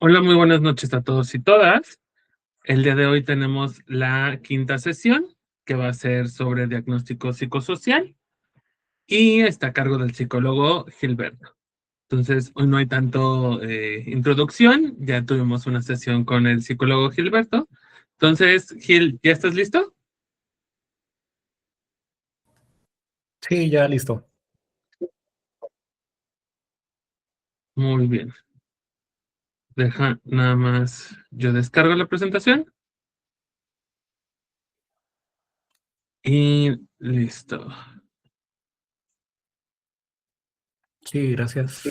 Hola, muy buenas noches a todos y todas. El día de hoy tenemos la quinta sesión que va a ser sobre diagnóstico psicosocial y está a cargo del psicólogo Gilberto. Entonces, hoy no hay tanto introducción, ya tuvimos una sesión con el psicólogo Gilberto. Entonces, Gil, ¿ya estás listo? Sí, ya listo. Muy bien. Deja nada más, yo descargo la presentación y listo. Sí, gracias.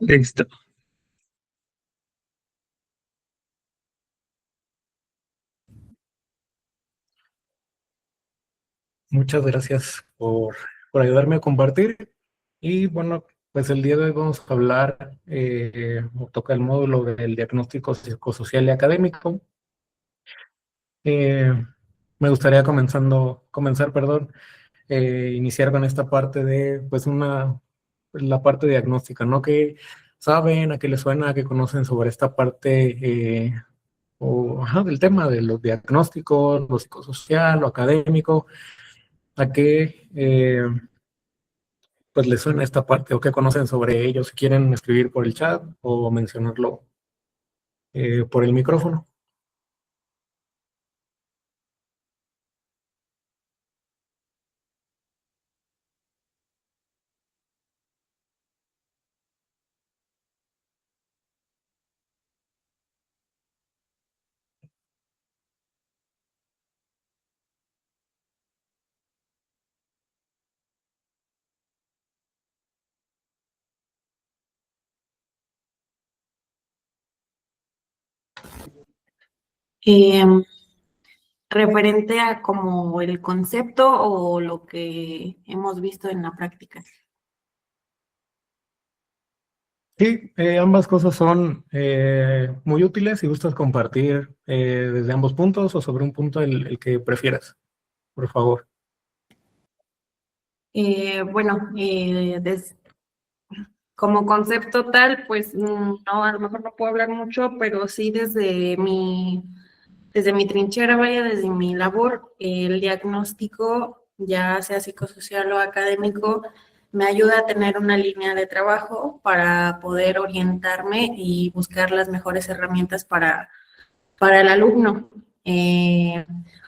Listo. Muchas gracias por ayudarme a compartir. Y bueno, pues el día de hoy vamos a hablar, o toca el módulo del diagnóstico psicosocial y académico. Eh, Me gustaría iniciar con esta parte de, pues la parte diagnóstica, ¿no? ¿Qué saben, a qué les suena, a qué conocen sobre esta parte del tema de los diagnósticos, lo psicosocial, lo académico? ¿A qué pues les suena esta parte o qué conocen sobre ellos? Si quieren escribir por el chat o mencionarlo por el micrófono. Em, Referente a como el concepto o lo que hemos visto en la práctica. Sí, ambas cosas son muy útiles si gustas compartir desde ambos puntos o sobre un punto el que prefieras, por favor. Bueno, como concepto tal, pues no, a lo mejor no puedo hablar mucho, pero sí desde mi trinchera, vaya, desde mi labor, el diagnóstico, ya sea psicosocial o académico, me ayuda a tener una línea de trabajo para poder orientarme y buscar las mejores herramientas para el alumno.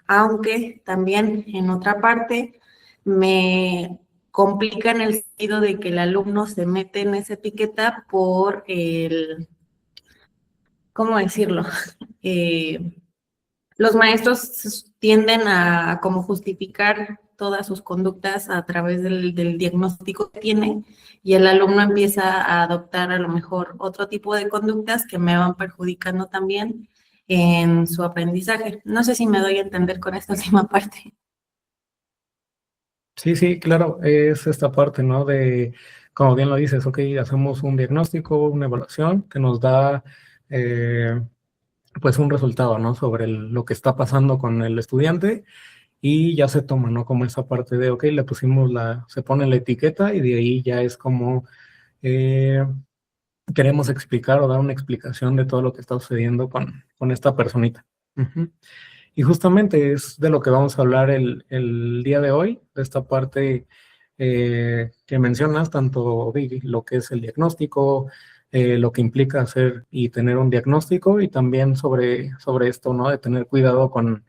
Aunque también en otra parte me complica en el sentido de que el alumno se mete en esa etiqueta por ¿cómo decirlo? Eh, los maestros tienden a como justificar todas sus conductas a través del diagnóstico que tiene y el alumno empieza a adoptar a lo mejor otro tipo de conductas que me van perjudicando también en su aprendizaje. No sé si me doy a entender con esta última parte. Sí, sí, claro, es esta parte, ¿no? De, como bien lo dices, ok, hacemos un diagnóstico, una evaluación que nos da, pues, un resultado, ¿no? Sobre lo que está pasando con el estudiante y ya se toma, ¿no? Como esa parte de, ok, se pone la etiqueta y de ahí ya es como eh, queremos explicar o dar una explicación de todo lo que está sucediendo con esta personita. Ujú. Y justamente es de lo que vamos a hablar el día de hoy, de esta parte que mencionas, tanto de lo que es el diagnóstico, lo que implica hacer y tener un diagnóstico, y también sobre esto, ¿no? De tener cuidado con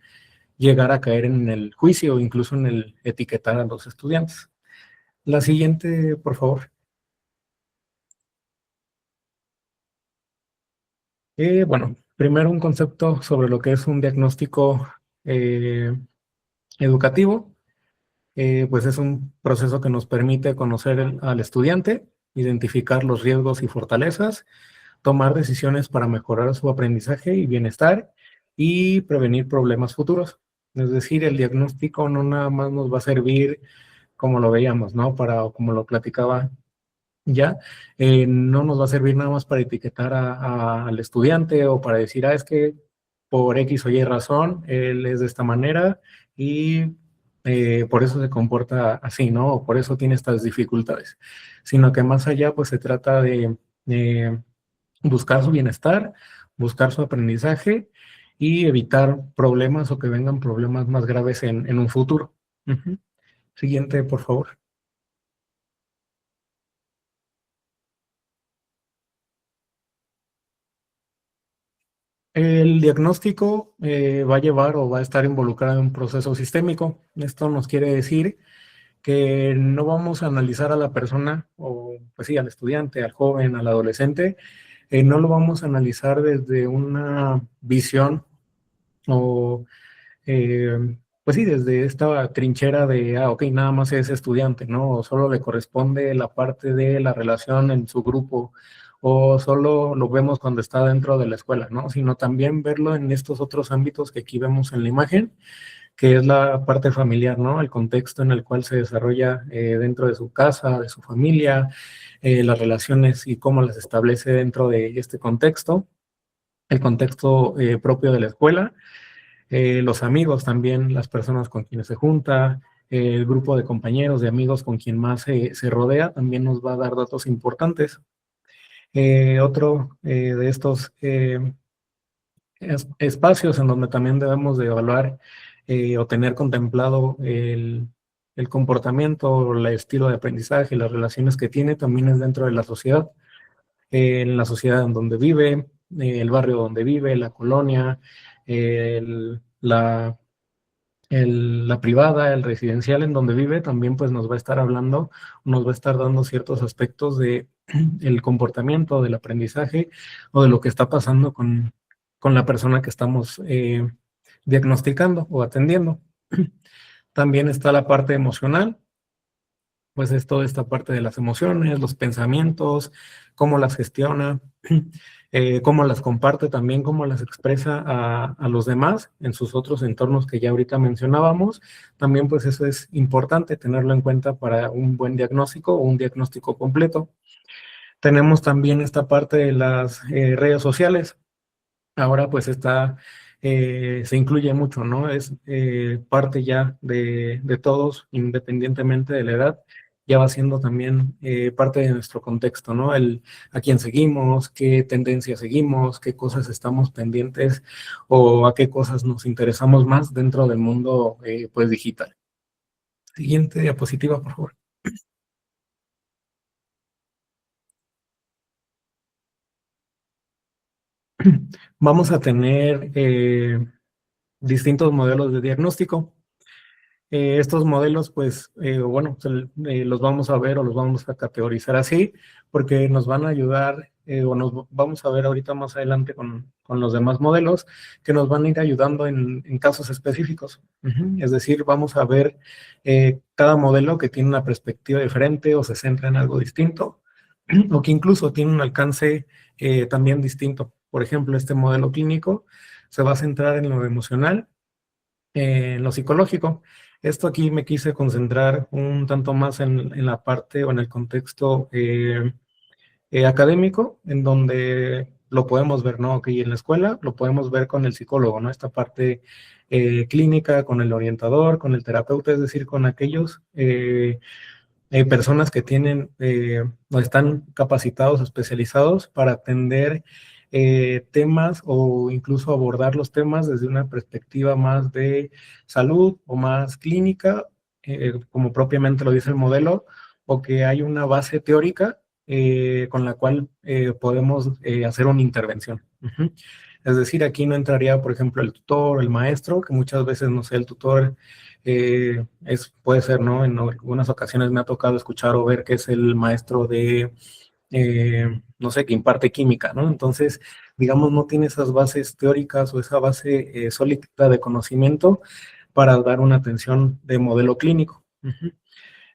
llegar a caer en el juicio o incluso en el etiquetar a los estudiantes. La siguiente, por favor. Bueno, primero un concepto sobre lo que es un diagnóstico educativo. Pues es un proceso que nos permite conocer al estudiante, identificar los riesgos y fortalezas, tomar decisiones para mejorar su aprendizaje y bienestar y prevenir problemas futuros. Es decir, el diagnóstico no nada más nos va a servir como lo veíamos, ¿no? Como lo platicaba ya, no nos va a servir nada más para etiquetar al estudiante o para decir, es que por X o Y razón, él es de esta manera y por eso se comporta así, ¿no? O por eso tiene estas dificultades. Sino que más allá, pues se trata de buscar su bienestar, buscar su aprendizaje y evitar problemas o que vengan problemas más graves en un futuro. Ujú. Siguiente, por favor. El diagnóstico va a llevar o va a estar involucrado en un proceso sistémico. Esto nos quiere decir que no vamos a analizar a la persona, o pues sí, al estudiante, al joven, al adolescente, no lo vamos a analizar desde una visión o, pues sí, desde esta trinchera de, ok, nada más es estudiante, ¿no? O solo le corresponde la parte de la relación en su grupo, o solo lo vemos cuando está dentro de la escuela, ¿no? Sino también verlo en estos otros ámbitos que aquí vemos en la imagen, que es la parte familiar, ¿no? El contexto en el cual se desarrolla dentro de su casa, de su familia, las relaciones y cómo las establece dentro de este contexto, el contexto propio de la escuela, los amigos también, las personas con quienes se junta, el grupo de compañeros, de amigos con quien más se rodea, también nos va a dar datos importantes. Otro de estos espacios en donde también debemos de evaluar o tener contemplado el comportamiento, el estilo de aprendizaje, las relaciones que tiene, también es dentro de la sociedad, en la sociedad en donde vive, el barrio donde vive, la colonia, la privada, el residencial en donde vive, también pues nos va a estar hablando, nos va a estar dando ciertos aspectos de el comportamiento, del aprendizaje o de lo que está pasando con la persona que estamos diagnosticando o atendiendo. También está la parte emocional, pues es toda esta parte de las emociones, los pensamientos, cómo las gestiona, cómo las comparte también, cómo las expresa a los demás en sus otros entornos que ya ahorita mencionábamos. También pues eso es importante tenerlo en cuenta para un buen diagnóstico o un diagnóstico completo. Tenemos también esta parte de las redes sociales. Ahora pues se incluye mucho, ¿no? Es parte ya de todos, independientemente de la edad, ya va siendo también parte de nuestro contexto, ¿no? A quién seguimos, qué tendencias seguimos, qué cosas estamos pendientes o a qué cosas nos interesamos más dentro del mundo pues digital. Siguiente diapositiva, por favor. Vamos a tener distintos modelos de diagnóstico. Estos modelos, pues, bueno, los vamos a ver o los vamos a categorizar así, porque nos van a ayudar, o nos vamos a ver ahorita más adelante con los demás modelos, que nos van a ir ayudando en casos específicos. Es decir, vamos a ver cada modelo que tiene una perspectiva diferente o se centra en algo distinto, o que incluso tiene un alcance también distinto. Por ejemplo, este modelo clínico se va a centrar en lo emocional, en lo psicológico. Esto aquí me quise concentrar un tanto más en la parte o en el contexto académico, en donde lo podemos ver, ¿no? Aquí en la escuela lo podemos ver con el psicólogo, ¿no? Esta parte clínica, con el orientador, con el terapeuta, es decir, con aquellos personas que tienen o están capacitados, especializados para atender temas o incluso abordar los temas desde una perspectiva más de salud o más clínica, como propiamente lo dice el modelo, o que hay una base teórica con la cual podemos hacer una intervención. Es decir, aquí no entraría, por ejemplo, el tutor o el maestro, que muchas veces, no sé, el tutor puede ser, ¿no? En algunas ocasiones me ha tocado escuchar o ver que es el maestro de, no sé, que imparte química, ¿no? Entonces, digamos, no tiene esas bases teóricas o esa base sólida de conocimiento para dar una atención de modelo clínico.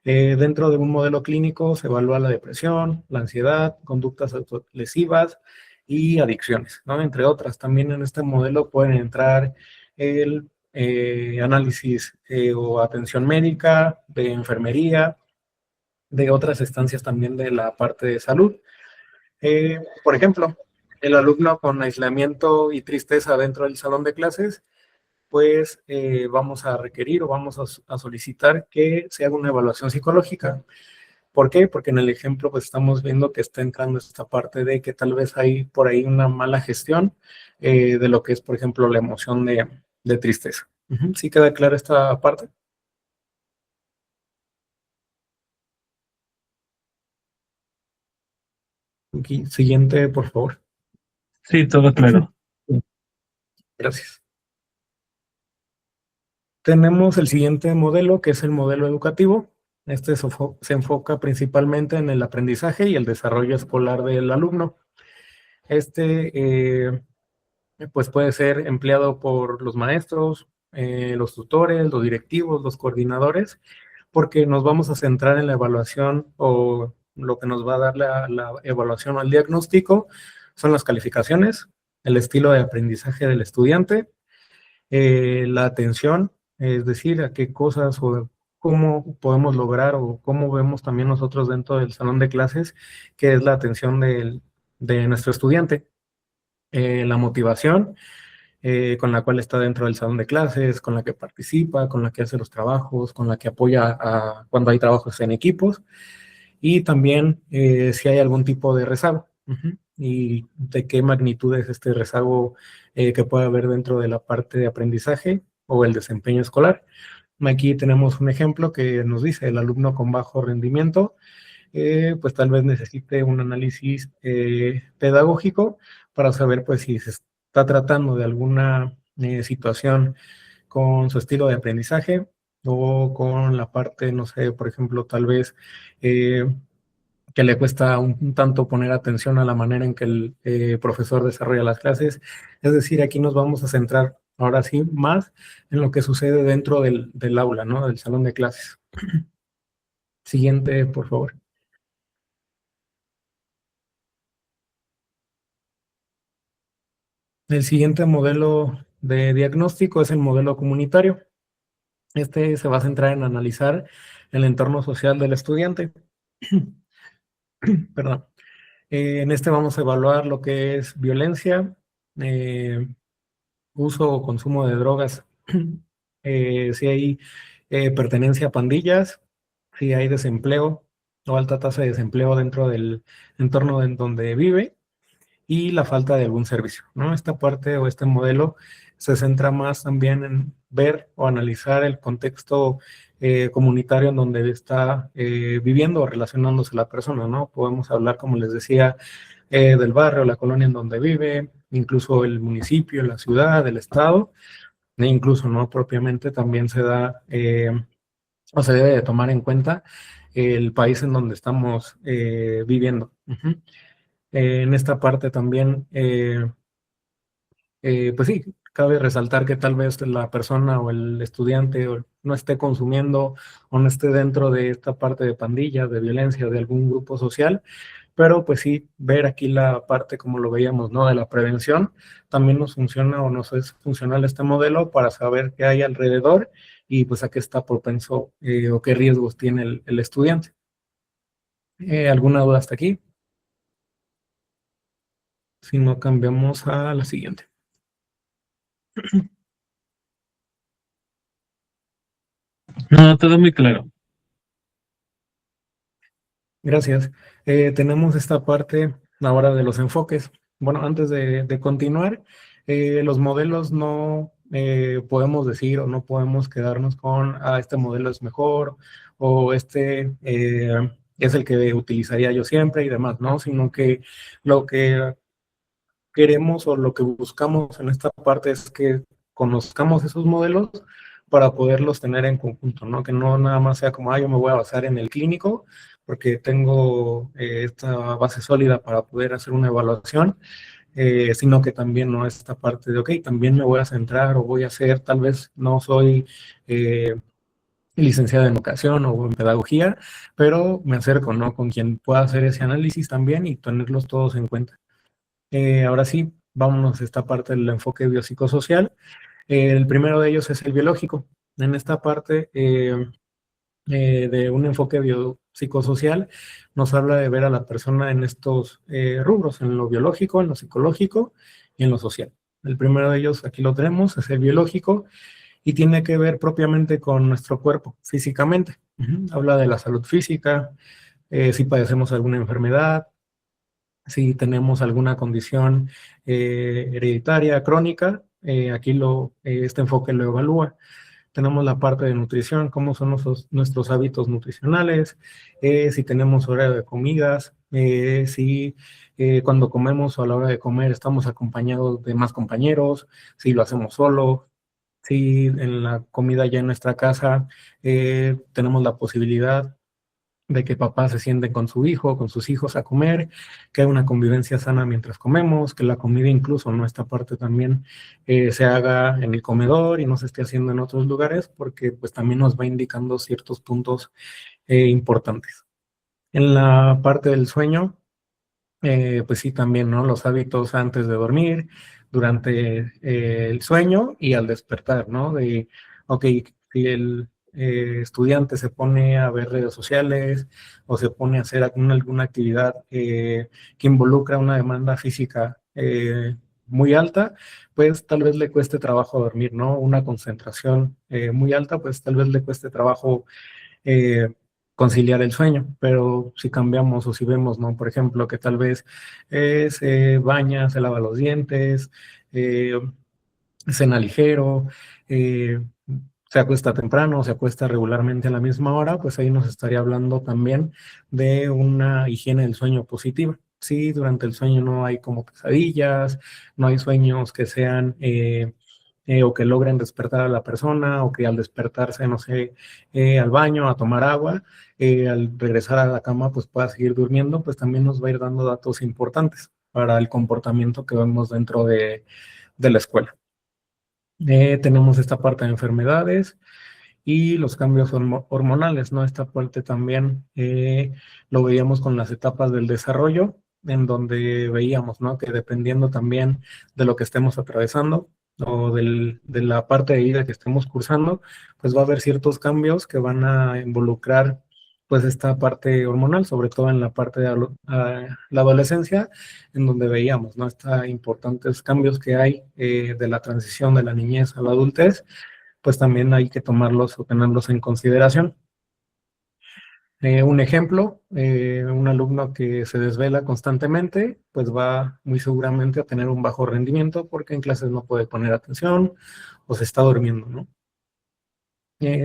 Dentro de un modelo clínico se evalúa la depresión, la ansiedad, conductas autolesivas y adicciones, ¿no? Entre otras. También en este modelo pueden entrar el análisis o atención médica, de enfermería, de otras estancias también de la parte de salud. Por ejemplo, el alumno con aislamiento y tristeza dentro del salón de clases, pues vamos a requerir o vamos a solicitar que se haga una evaluación psicológica. ¿Por qué? Porque en el ejemplo pues estamos viendo que está entrando esta parte de que tal vez hay por ahí una mala gestión de lo que es, por ejemplo, la emoción de tristeza. ¿Sí queda clara esta parte? Aquí, siguiente, por favor. Sí, todo claro. Gracias. Tenemos el siguiente modelo, que es el modelo educativo. Este se enfoca principalmente en el aprendizaje y el desarrollo escolar del alumno. Pues puede ser empleado por los maestros, los tutores, los directivos, los coordinadores, porque nos vamos a centrar en la evaluación o lo que nos va a dar la evaluación o el diagnóstico son las calificaciones, el estilo de aprendizaje del estudiante, la atención, es decir, a qué cosas o cómo podemos lograr o cómo vemos también nosotros dentro del salón de clases, que es la atención de nuestro estudiante, la motivación con la cual está dentro del salón de clases, con la que participa, con la que hace los trabajos, con la que apoya cuando hay trabajos en equipos, y también si hay algún tipo de rezago. Y de qué magnitud es este rezago que puede haber dentro de la parte de aprendizaje o el desempeño escolar. Aquí tenemos un ejemplo que nos dice el alumno con bajo rendimiento, pues tal vez necesite un análisis pedagógico para saber pues si se está tratando de alguna situación con su estilo de aprendizaje o con la parte, no sé, por ejemplo, tal vez que le cuesta un tanto poner atención a la manera en que el profesor desarrolla las clases. Es decir, aquí nos vamos a centrar ahora sí más en lo que sucede dentro del aula, ¿no? Del salón de clases. Siguiente, por favor. El siguiente modelo de diagnóstico es el modelo comunitario. Este se va a centrar en analizar el entorno social del estudiante. Perdón. En este vamos a evaluar lo que es violencia, uso o consumo de drogas, si hay pertenencia a pandillas, si hay desempleo o alta tasa de desempleo dentro del entorno en donde vive, y la falta de algún servicio, ¿no? Esta parte o este modelo se centra más también en ver o analizar el contexto comunitario en donde está viviendo o relacionándose la persona, ¿no? Podemos hablar, como les decía, del barrio, la colonia en donde vive, incluso el municipio, la ciudad, el estado, e incluso, ¿no? Propiamente también se da o se debe de tomar en cuenta el país en donde estamos viviendo. En esta parte también, pues sí, cabe resaltar que tal vez la persona o el estudiante no esté consumiendo o no esté dentro de esta parte de pandillas, de violencia, de algún grupo social, pero pues sí, ver aquí la parte como lo veíamos, ¿no? De la prevención, también nos funciona o nos es funcional este modelo para saber qué hay alrededor y pues a qué está propenso o qué riesgos tiene el estudiante. ¿Alguna duda hasta aquí? Si no, cambiamos a la siguiente. No, todo muy claro. Gracias. Tenemos esta parte ahora de los enfoques. Bueno, antes de continuar, los modelos no podemos decir o no podemos quedarnos con, este modelo es mejor o este es el que utilizaría yo siempre y demás, ¿no? Sino que lo que queremos o lo que buscamos en esta parte es que conozcamos esos modelos para poderlos tener en conjunto, ¿no? Que no nada más sea como, yo me voy a basar en el clínico porque tengo esta base sólida para poder hacer una evaluación, sino que también, ¿no? Esta parte de, ok, también me voy a centrar o voy a hacer, tal vez no soy licenciada en educación o en pedagogía, pero me acerco, ¿no? Con quien pueda hacer ese análisis también y tenerlos todos en cuenta. Ahora sí, vámonos a esta parte del enfoque biopsicosocial. El primero de ellos es el biológico. En esta parte de un enfoque biopsicosocial nos habla de ver a la persona en estos rubros, en lo biológico, en lo psicológico y en lo social. El primero de ellos, aquí lo tenemos, es el biológico y tiene que ver propiamente con nuestro cuerpo, físicamente. Habla de la salud física, si padecemos alguna enfermedad, si tenemos alguna condición hereditaria, crónica, aquí este enfoque lo evalúa. Tenemos la parte de nutrición, cómo son nuestros hábitos nutricionales, si tenemos horario de comidas, si cuando comemos o a la hora de comer estamos acompañados de más compañeros, si lo hacemos solo, si en la comida ya en nuestra casa tenemos la posibilidad de que papá se sienten con su hijo, con sus hijos a comer, que hay una convivencia sana mientras comemos, que la comida incluso, ¿no? Esta parte también se haga en el comedor y no se esté haciendo en otros lugares, porque pues también nos va indicando ciertos puntos importantes. En la parte del sueño, pues sí, también, ¿no? Los hábitos antes de dormir, durante el sueño y al despertar, ¿no? De, ok, si el estudiante se pone a ver redes sociales o se pone a hacer alguna actividad que involucra una demanda física muy alta, pues tal vez le cueste trabajo dormir, ¿no? Una concentración muy alta, pues tal vez le cueste trabajo eh, conciliar el sueño, pero si cambiamos o si vemos, ¿no? Por ejemplo, que tal vez se baña, se lava los dientes, eh, cena ligero, eh, se acuesta temprano, se acuesta regularmente a la misma hora, pues ahí nos estaría hablando también de una higiene del sueño positiva. Sí, durante el sueño no hay como pesadillas, no hay sueños que sean o que logren despertar a la persona o que al despertarse, no sé, al baño, a tomar agua, al regresar a la cama, pues pueda seguir durmiendo, pues también nos va a ir dando datos importantes para el comportamiento que vemos dentro de la escuela. Tenemos esta parte de enfermedades y los cambios hormonales, ¿no? Esta parte también lo veíamos con las etapas del desarrollo, en donde veíamos, ¿no? Que dependiendo también de lo que estemos atravesando o de la parte de vida que estemos cursando, pues va a haber ciertos cambios que van a involucrar pues esta parte hormonal, sobre todo en la parte de la adolescencia, en donde veíamos, ¿no? Estos importantes cambios que hay de la transición de la niñez a la adultez, pues también hay que tomarlos o tenerlos en consideración. Un ejemplo, un alumno que se desvela constantemente, pues va muy seguramente a tener un bajo rendimiento porque en clases no puede poner atención o se está durmiendo, ¿no?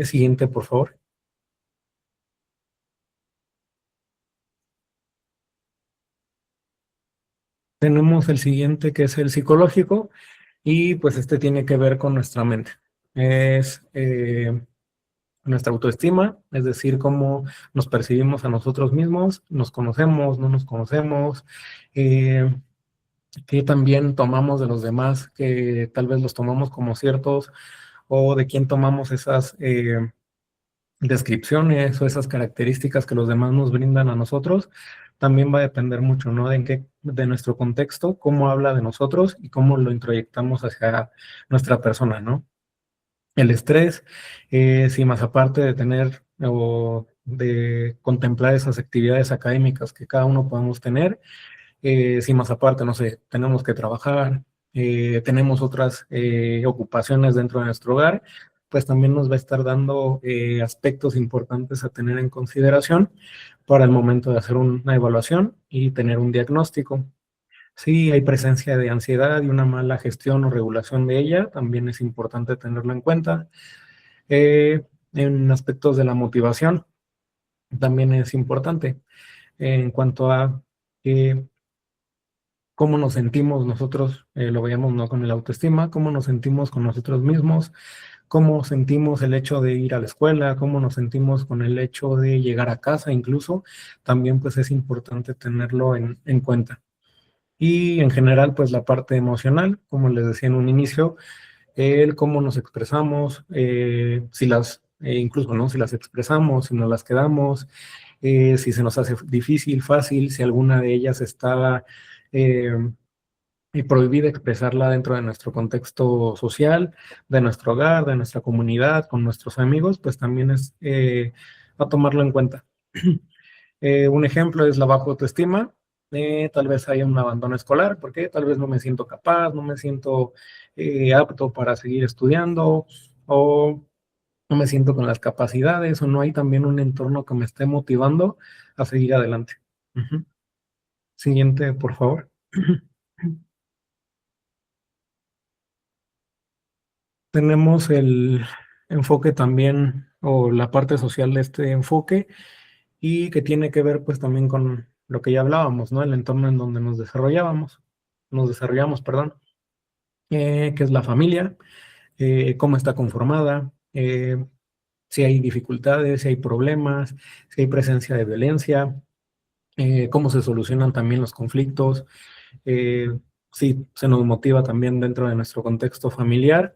Siguiente, por favor. Tenemos el siguiente que es el psicológico y pues este tiene que ver con nuestra mente. Es nuestra autoestima, es decir, cómo nos percibimos a nosotros mismos, nos conocemos, no nos conocemos, que también tomamos de los demás, que tal vez los tomamos como ciertos, o de quién tomamos esas descripciones o esas características que los demás nos brindan a nosotros, también va a depender mucho, ¿no? De nuestro contexto, cómo habla de nosotros y cómo lo introyectamos hacia nuestra persona, ¿no? El estrés, si más aparte de tener o de contemplar esas actividades académicas que cada uno podemos tener, si más aparte, no sé, tenemos que trabajar, tenemos otras ocupaciones dentro de nuestro hogar, pues también nos va a estar dando aspectos importantes a tener en consideración para el momento de hacer una evaluación y tener un diagnóstico. Si hay presencia de ansiedad y una mala gestión o regulación de ella, también es importante tenerlo en cuenta. En aspectos de la motivación, también es importante. En cuanto a cómo nos sentimos nosotros, lo veíamos no con el autoestima, cómo nos sentimos con nosotros mismos, cómo sentimos el hecho de ir a la escuela, cómo nos sentimos con el hecho de llegar a casa incluso, también pues es importante tenerlo en cuenta. Y en general pues la parte emocional, como les decía en un inicio, el cómo nos expresamos, si las, incluso, ¿no? Si las expresamos, si nos las quedamos, si se nos hace difícil, fácil, si alguna de ellas está prohibida expresarla dentro de nuestro contexto social, de nuestro hogar, de nuestra comunidad, con nuestros amigos, pues también es a tomarlo en cuenta. Un ejemplo es la baja autoestima. Tal vez haya un abandono escolar, porque tal vez no me siento capaz, no me siento apto para seguir estudiando, o no me siento con las capacidades, o no hay también un entorno que me esté motivando a seguir adelante. Ujú. Siguiente, por favor. Tenemos el enfoque también, o la parte social de este enfoque, y que tiene que ver pues también con lo que ya hablábamos, ¿no? El entorno en donde nos desarrollamos, perdón, que es la familia, cómo está conformada, si hay dificultades, si hay problemas, si hay presencia de violencia, cómo se solucionan también los conflictos, eh, si se nos motiva también dentro de nuestro contexto familiar,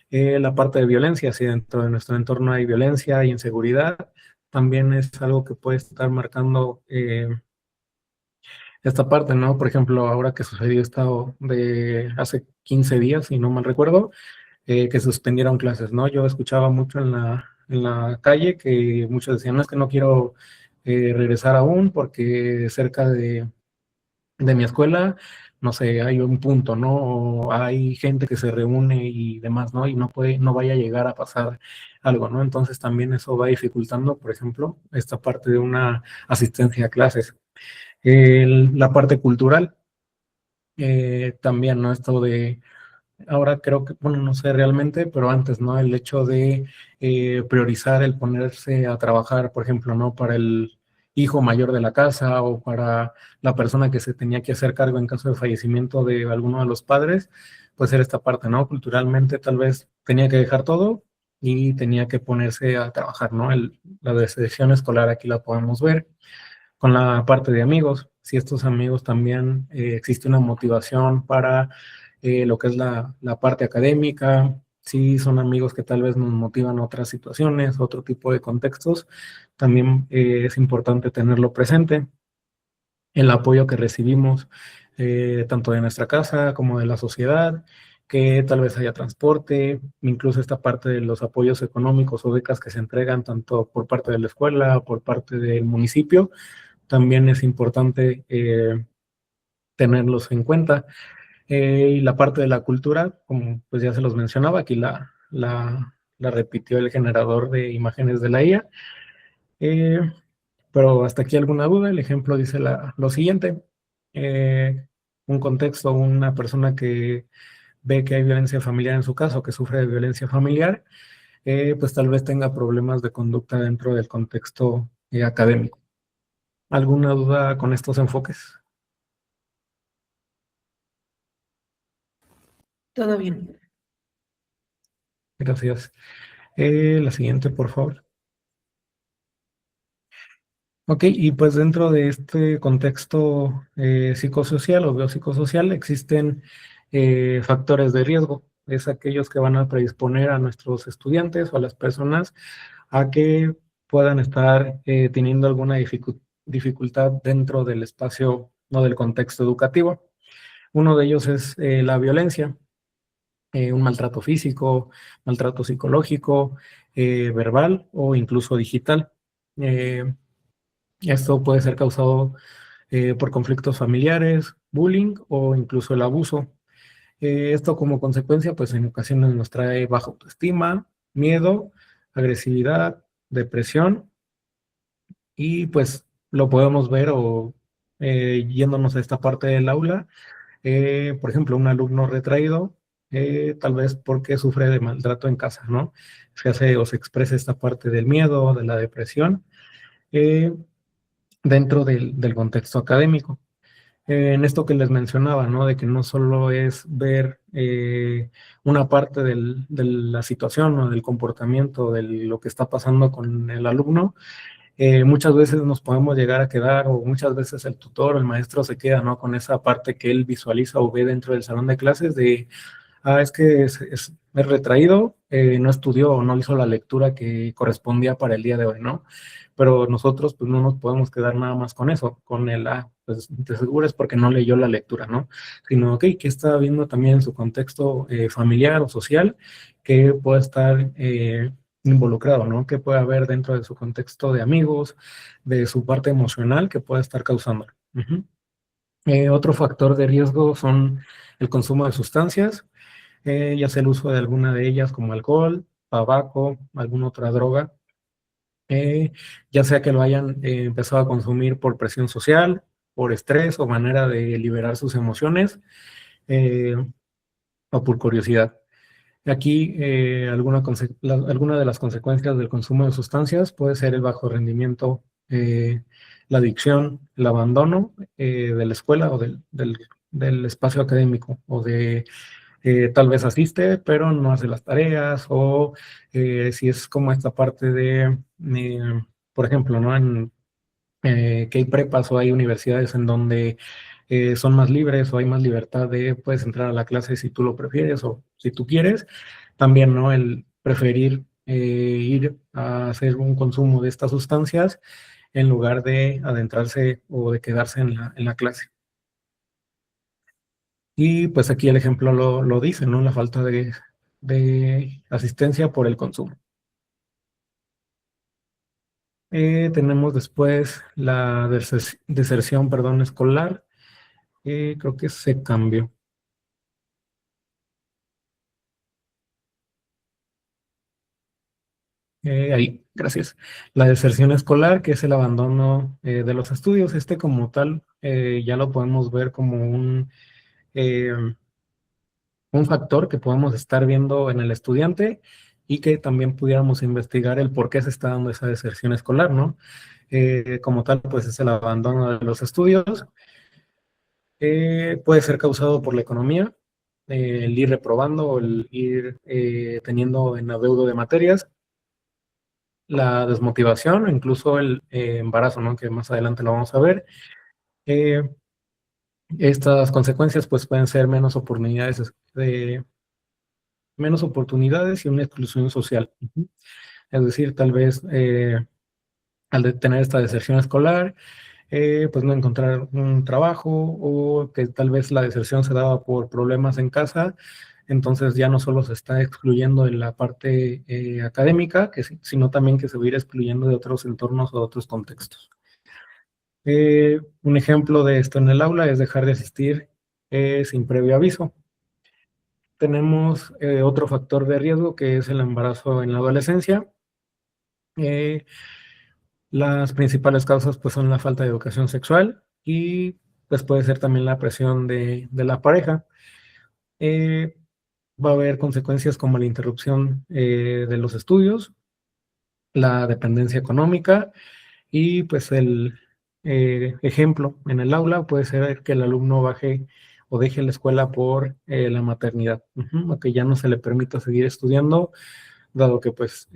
la parte de violencia, si dentro de nuestro entorno hay violencia y inseguridad, también es algo que puede estar marcando esta parte, ¿no? Por ejemplo, ahora que sucedió esto de hace 15 días, si no mal recuerdo, que suspendieron clases, ¿no? Yo escuchaba mucho en la calle que muchos decían, no, es que no quiero regresar aún porque cerca de mi escuela, no sé, hay un punto, ¿no? O hay gente que se reúne y demás, ¿no? Y no puede, no vaya a llegar a pasar algo, ¿no? Entonces también eso va dificultando, por ejemplo, esta parte de una asistencia a clases. La parte cultural, también, ¿no? Esto de, ahora creo que, bueno, no sé realmente, pero antes, ¿no? El hecho de priorizar el ponerse a trabajar, por ejemplo, ¿no? Para el hijo mayor de la casa o para la persona que se tenía que hacer cargo en caso de fallecimiento de alguno de los padres, pues era esta parte, ¿no? Culturalmente tal vez tenía que dejar todo y tenía que ponerse a trabajar, ¿no? La deserción escolar aquí la podemos ver con la parte de amigos, si estos amigos también existe una motivación para lo que es la parte académica, si son amigos que tal vez nos motivan a otras situaciones, otro tipo de contextos, también es importante tenerlo presente. El apoyo que recibimos tanto de nuestra casa como de la sociedad, que tal vez haya transporte, incluso esta parte de los apoyos económicos o becas que se entregan tanto por parte de la escuela o por parte del municipio, también es importante tenerlos en cuenta. Y la parte de la cultura, como pues ya se los mencionaba, aquí la repitió el generador de imágenes de la IA. Eh, pero hasta aquí alguna duda, el ejemplo dice lo siguiente. Un contexto, una persona que ve que hay violencia familiar en su caso, que sufre de violencia familiar, pues tal vez tenga problemas de conducta dentro del contexto académico. ¿Alguna duda con estos enfoques? Todo bien. Gracias. La siguiente, por favor. Ok, y pues dentro de este contexto psicosocial o biopsicosocial existen factores de riesgo. Es aquellos que van a predisponer a nuestros estudiantes o a las personas a que puedan estar teniendo alguna dificultad dentro del espacio o del contexto educativo. Uno de ellos es la violencia, un maltrato físico, maltrato psicológico, verbal o incluso digital. Eh, Esto puede ser causado por conflictos familiares, bullying o incluso el abuso. Esto como consecuencia, pues en ocasiones nos trae baja autoestima, miedo, agresividad, depresión y pues lo podemos ver o yéndonos a esta parte del aula, por ejemplo, un alumno retraído, tal vez porque sufre de maltrato en casa, ¿no? Se hace o se expresa esta parte del miedo, de la depresión. eh, Dentro del contexto académico. En esto que les mencionaba, ¿no? De que no solo es ver una parte de la situación o del comportamiento, de lo que está pasando con el alumno. Muchas veces nos podemos llegar a quedar, o muchas veces el tutor o el maestro se queda, ¿no? Con esa parte que él visualiza o ve dentro del salón de clases de, es que es retraído, no estudió o no hizo la lectura que correspondía para el día de hoy, ¿no? Pero nosotros pues no nos podemos quedar nada más con eso, con el, pues de seguro es porque no leyó la lectura, ¿no? Sino, ok, ¿qué está viendo también en su contexto familiar o social que puede estar involucrado, ¿no? ¿Qué puede haber dentro de su contexto de amigos, de su parte emocional que puede estar causando? Ujú. Otro factor de riesgo son el consumo de sustancias, ya sea el uso de alguna de ellas como alcohol, tabaco, alguna otra droga, ya sea que lo hayan empezado a consumir por presión social, por estrés o manera de liberar sus emociones, eh, o por curiosidad. Aquí alguna de las consecuencias del consumo de sustancias puede ser el bajo rendimiento, la adicción, el abandono de la escuela o del espacio académico, o de tal vez asiste, pero no hace las tareas, o si es como esta parte de, por ejemplo, ¿no? Que hay prepas o hay universidades en donde son más libres o hay más libertad de, puedes entrar a la clase si tú lo prefieres o si tú quieres. También, ¿no? El preferir ir a hacer un consumo de estas sustancias en lugar de adentrarse o de quedarse en la clase. Y pues aquí el ejemplo lo dice, ¿no? La falta de asistencia por el consumo. Tenemos después la deserción, perdón, escolar. Creo que se cambió. Ahí, gracias. La deserción escolar, que es el abandono de los estudios, este como tal, ya lo podemos ver como eh, un factor que podemos estar viendo en el estudiante y que también pudiéramos investigar el por qué se está dando esa deserción escolar, ¿no? Como tal, pues es el abandono de los estudios. Puede ser causado por la economía, el ir reprobando o el ir teniendo en adeudo de materias, la desmotivación, incluso el embarazo, ¿no? Que más adelante lo vamos a ver. Eh, Estas consecuencias pues pueden ser menos oportunidades y una exclusión social. Ujú. Es decir, tal vez al de tener esta deserción escolar, pues no encontrar un trabajo, o que tal vez la deserción se daba por problemas en casa, entonces ya no solo se está excluyendo en la parte académica, sino también que se va a ir excluyendo de otros entornos o de otros contextos. Un ejemplo de esto en el aula es dejar de asistir sin previo aviso. Tenemos otro factor de riesgo que es el embarazo en la adolescencia. Eh, las principales causas pues son la falta de educación sexual y pues puede ser también la presión de la pareja. Eh, Va a haber consecuencias como la interrupción de los estudios, la dependencia económica y pues el ejemplo en el aula puede ser que el alumno baje o deje la escuela por la maternidad, o que ya no se le permita seguir estudiando, dado que pues,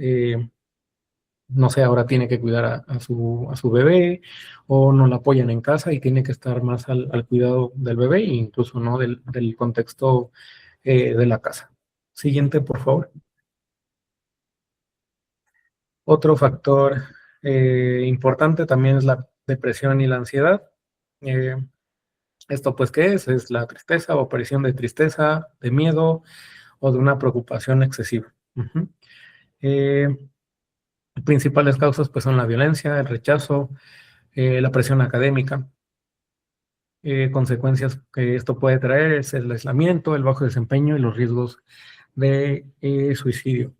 no sé, ahora tiene que cuidar a su bebé o no la apoyan en casa y tiene que estar más al cuidado del bebé e incluso no del contexto de la casa. Siguiente, por favor. Otro factor importante también es la depresión y la ansiedad. Eh, ¿Esto pues qué es? Es la tristeza o aparición de tristeza, de miedo o de una preocupación excesiva. Ujú. Eh, Principales causas pues son la violencia, el rechazo, la presión académica. Consecuencias que esto puede traer es el aislamiento, el bajo desempeño y los riesgos de suicidio.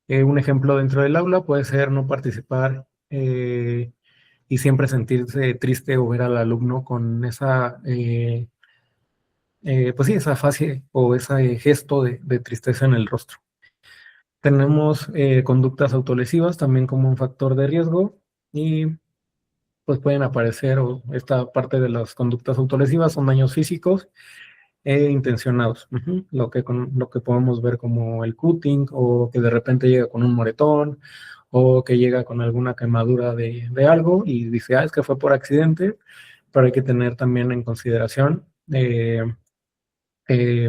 Un ejemplo dentro del aula puede ser no participar y siempre sentirse triste o ver al alumno con esa, pues sí, esa fase o ese gesto de tristeza en el rostro. Tenemos conductas autolesivas también como un factor de riesgo y pues pueden aparecer, o esta parte de las conductas autolesivas son daños físicos e intencionados. Lo que podemos ver como el cutting, o que de repente llega con un moretón, o que llega con alguna quemadura de algo y dice, es que fue por accidente, pero hay que tener también en consideración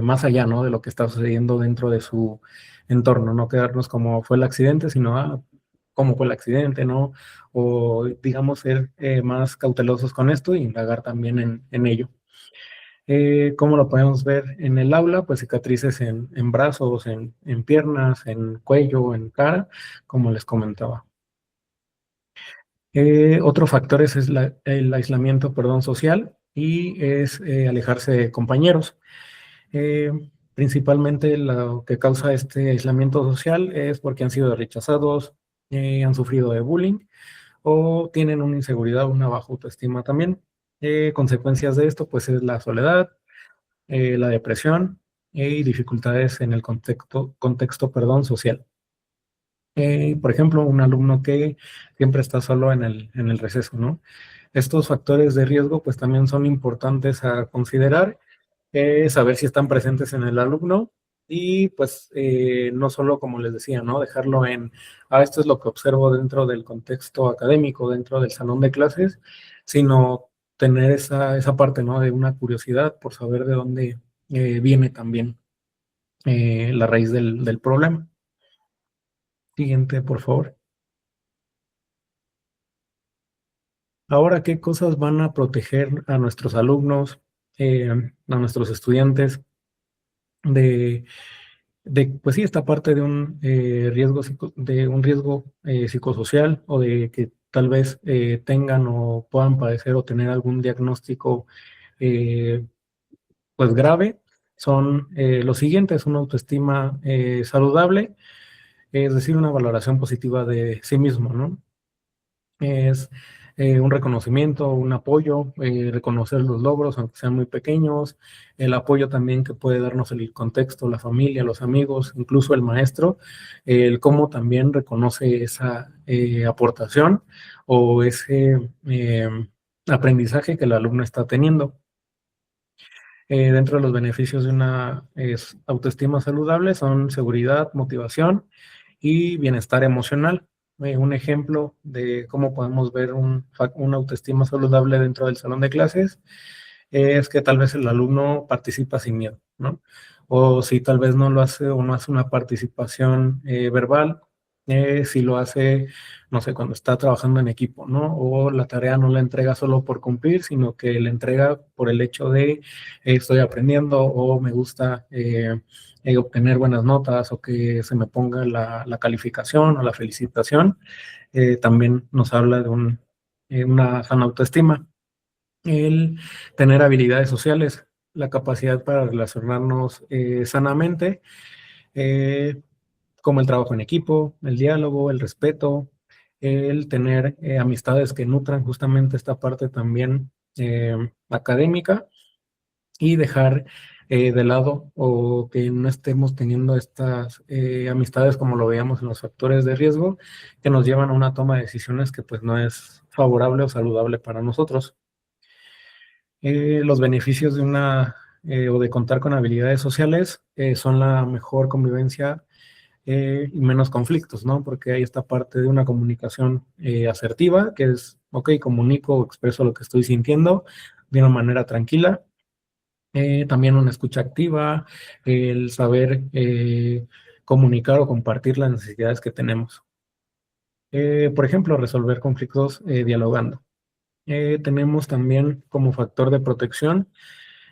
más allá, ¿no? De lo que está sucediendo dentro de su entorno, no quedarnos como fue el accidente, sino cómo fue el accidente, ¿no? O digamos ser más cautelosos con esto e indagar también en ello. ¿Cómo lo podemos ver en el aula? Pues cicatrices en brazos, en piernas, en cuello, en cara, como les comentaba. Otro factor es el aislamiento, perdón, social, y es alejarse de compañeros. Principalmente lo que causa este aislamiento social es porque han sido rechazados, han sufrido de bullying o tienen una inseguridad, una baja autoestima también. Consecuencias de esto pues es la soledad, la depresión y dificultades en el contexto, social. Por ejemplo, un alumno que siempre está solo en el receso, ¿no? Estos factores de riesgo pues también son importantes a considerar, saber si están presentes en el alumno y pues no solo, como les decía, ¿no? Dejarlo esto es lo que observo dentro del contexto académico, dentro del salón de clases, sino tener esa parte, ¿no? De una curiosidad por saber de dónde viene también la raíz del problema. Siguiente, por favor. Ahora, ¿qué cosas van a proteger a nuestros alumnos, a nuestros estudiantes de, pues sí, esta parte de un riesgo, psicosocial, o de que tal vez tengan o puedan padecer o tener algún diagnóstico pues grave? Son los siguientes: una autoestima saludable, es decir, una valoración positiva de sí mismo, ¿no? Es un reconocimiento, un apoyo, reconocer los logros, aunque sean muy pequeños, el apoyo también que puede darnos el contexto, la familia, los amigos, incluso el maestro, el cómo también reconoce esa aportación o ese aprendizaje que el alumno está teniendo. Dentro de los beneficios de una autoestima saludable son seguridad, motivación y bienestar emocional. Un ejemplo de cómo podemos ver una autoestima saludable dentro del salón de clases es que tal vez el alumno participa sin miedo, ¿no? O si tal vez no lo hace o no hace una participación verbal, si lo hace, no sé, cuando está trabajando en equipo, ¿no? O la tarea no la entrega solo por cumplir, sino que la entrega por el hecho de estoy aprendiendo, o me gusta obtener buenas notas, o que se me ponga la calificación o la felicitación. También nos habla de una sana autoestima. El tener habilidades sociales, la capacidad para relacionarnos sanamente, como el trabajo en equipo, el diálogo, el respeto, el tener amistades que nutran justamente esta parte también académica, y dejar de lado o que no estemos teniendo estas amistades, como lo veíamos en los factores de riesgo, que nos llevan a una toma de decisiones que pues no es favorable o saludable para nosotros. Los beneficios de o de contar con habilidades sociales son la mejor convivencia y menos conflictos, ¿no? Porque hay esta parte de una comunicación asertiva, que es, ok, comunico o expreso lo que estoy sintiendo de una manera tranquila. También una escucha activa, el saber comunicar o compartir las necesidades que tenemos. Por ejemplo, resolver conflictos dialogando. Tenemos también como factor de protección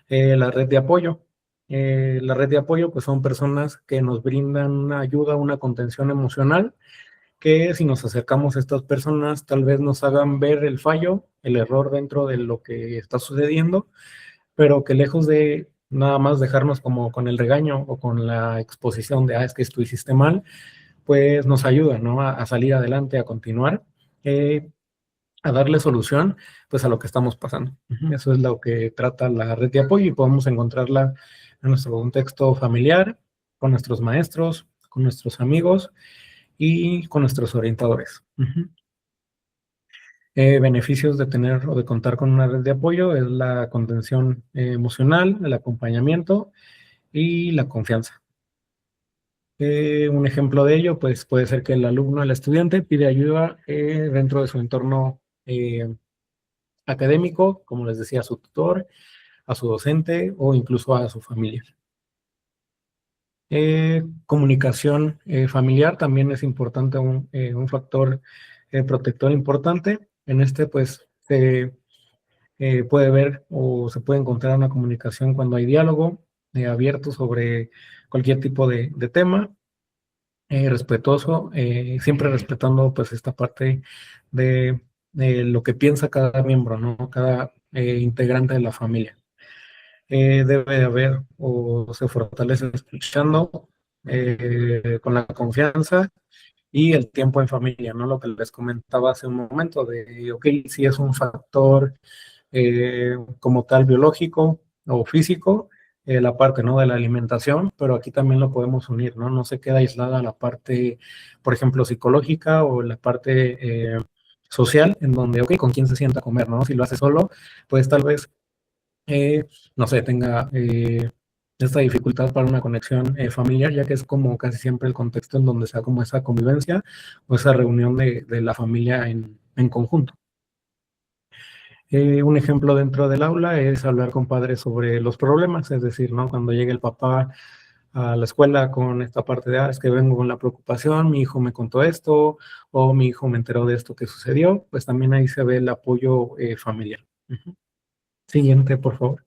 la red de apoyo. La red de apoyo pues son personas que nos brindan una ayuda, una contención emocional, que si nos acercamos a estas personas tal vez nos hagan ver el fallo, el error dentro de lo que está sucediendo, pero que lejos de nada más dejarnos como con el regaño o con la exposición de, es que tú hiciste mal, pues nos ayudan, ¿no? A salir adelante, a continuar, a darle solución pues a lo que estamos pasando. Eso es lo que trata la red de apoyo, y podemos encontrarla en nuestro contexto familiar, con nuestros maestros, con nuestros amigos y con nuestros orientadores. Beneficios de tener o de contar con una red de apoyo es la contención emocional, el acompañamiento y la confianza. Un ejemplo de ello, pues puede ser que el alumno, el estudiante, pide ayuda dentro de su entorno académico, como les decía, a su tutor, a su docente o incluso a su familia. Comunicación familiar también es importante, un factor protector importante. En este, pues, se puede ver o se puede encontrar una comunicación cuando hay diálogo abierto sobre cualquier tipo de tema, respetuoso, siempre respetando pues esta parte de lo que piensa cada miembro, ¿no? Cada integrante de la familia. Debe de haber o se fortalece escuchando con la confianza y el tiempo en familia, ¿no? Lo que les comentaba hace un momento de, ok, si es un factor como tal biológico o físico, la parte, ¿no? De la alimentación, pero aquí también lo podemos unir, ¿no? No se queda aislada la parte, por ejemplo, psicológica o la parte social, en donde, ok, ¿con quién se sienta a comer, no? Si lo hace solo, pues tal vez no sé, tenga esta dificultad para una conexión familiar, ya que es como casi siempre el contexto en donde se da como esa convivencia o esa reunión de la familia en conjunto. Un ejemplo dentro del aula es hablar con padres sobre los problemas, es decir, ¿no? Cuando llega el papá a la escuela con esta parte de, es que vengo con la preocupación, mi hijo me contó esto, o mi hijo me enteró de esto que sucedió, pues también ahí se ve el apoyo familiar. Ujú. Siguiente, por favor.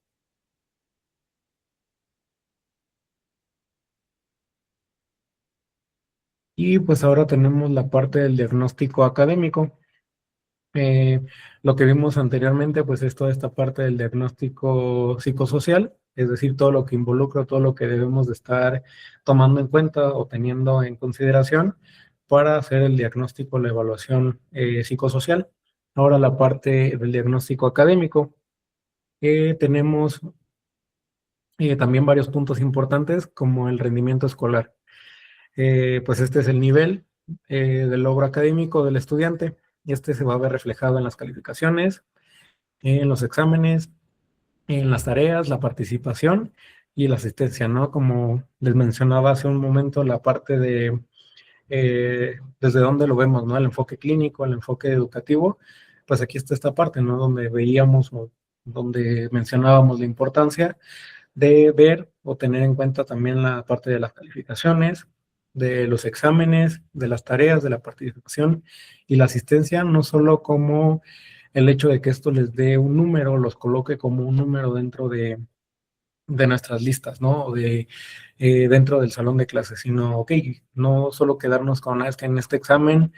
Y pues ahora tenemos la parte del diagnóstico académico. Eh, lo que vimos anteriormente, pues es toda esta parte del diagnóstico psicosocial, es decir, todo lo que involucra, todo lo que debemos de estar tomando en cuenta o teniendo en consideración para hacer el diagnóstico, la evaluación psicosocial. Ahora la parte del diagnóstico académico. Tenemos también varios puntos importantes como el rendimiento escolar. Pues este es el nivel del logro académico del estudiante y este se va a ver reflejado en las calificaciones, en los exámenes, en las tareas, la participación y la asistencia, ¿no? Como les mencionaba hace un momento, la parte de desde dónde lo vemos, ¿no? El enfoque clínico, el enfoque educativo, pues aquí está esta parte, ¿no? Donde veíamos o donde mencionábamos la importancia de ver o tener en cuenta también la parte de las calificaciones, de los exámenes, de las tareas, de la participación y la asistencia, no solo como el hecho de que esto les dé un número, los coloque como un número dentro de nuestras listas, ¿no? O de dentro del salón de clases, sino, ok, no solo quedarnos con, es que en este examen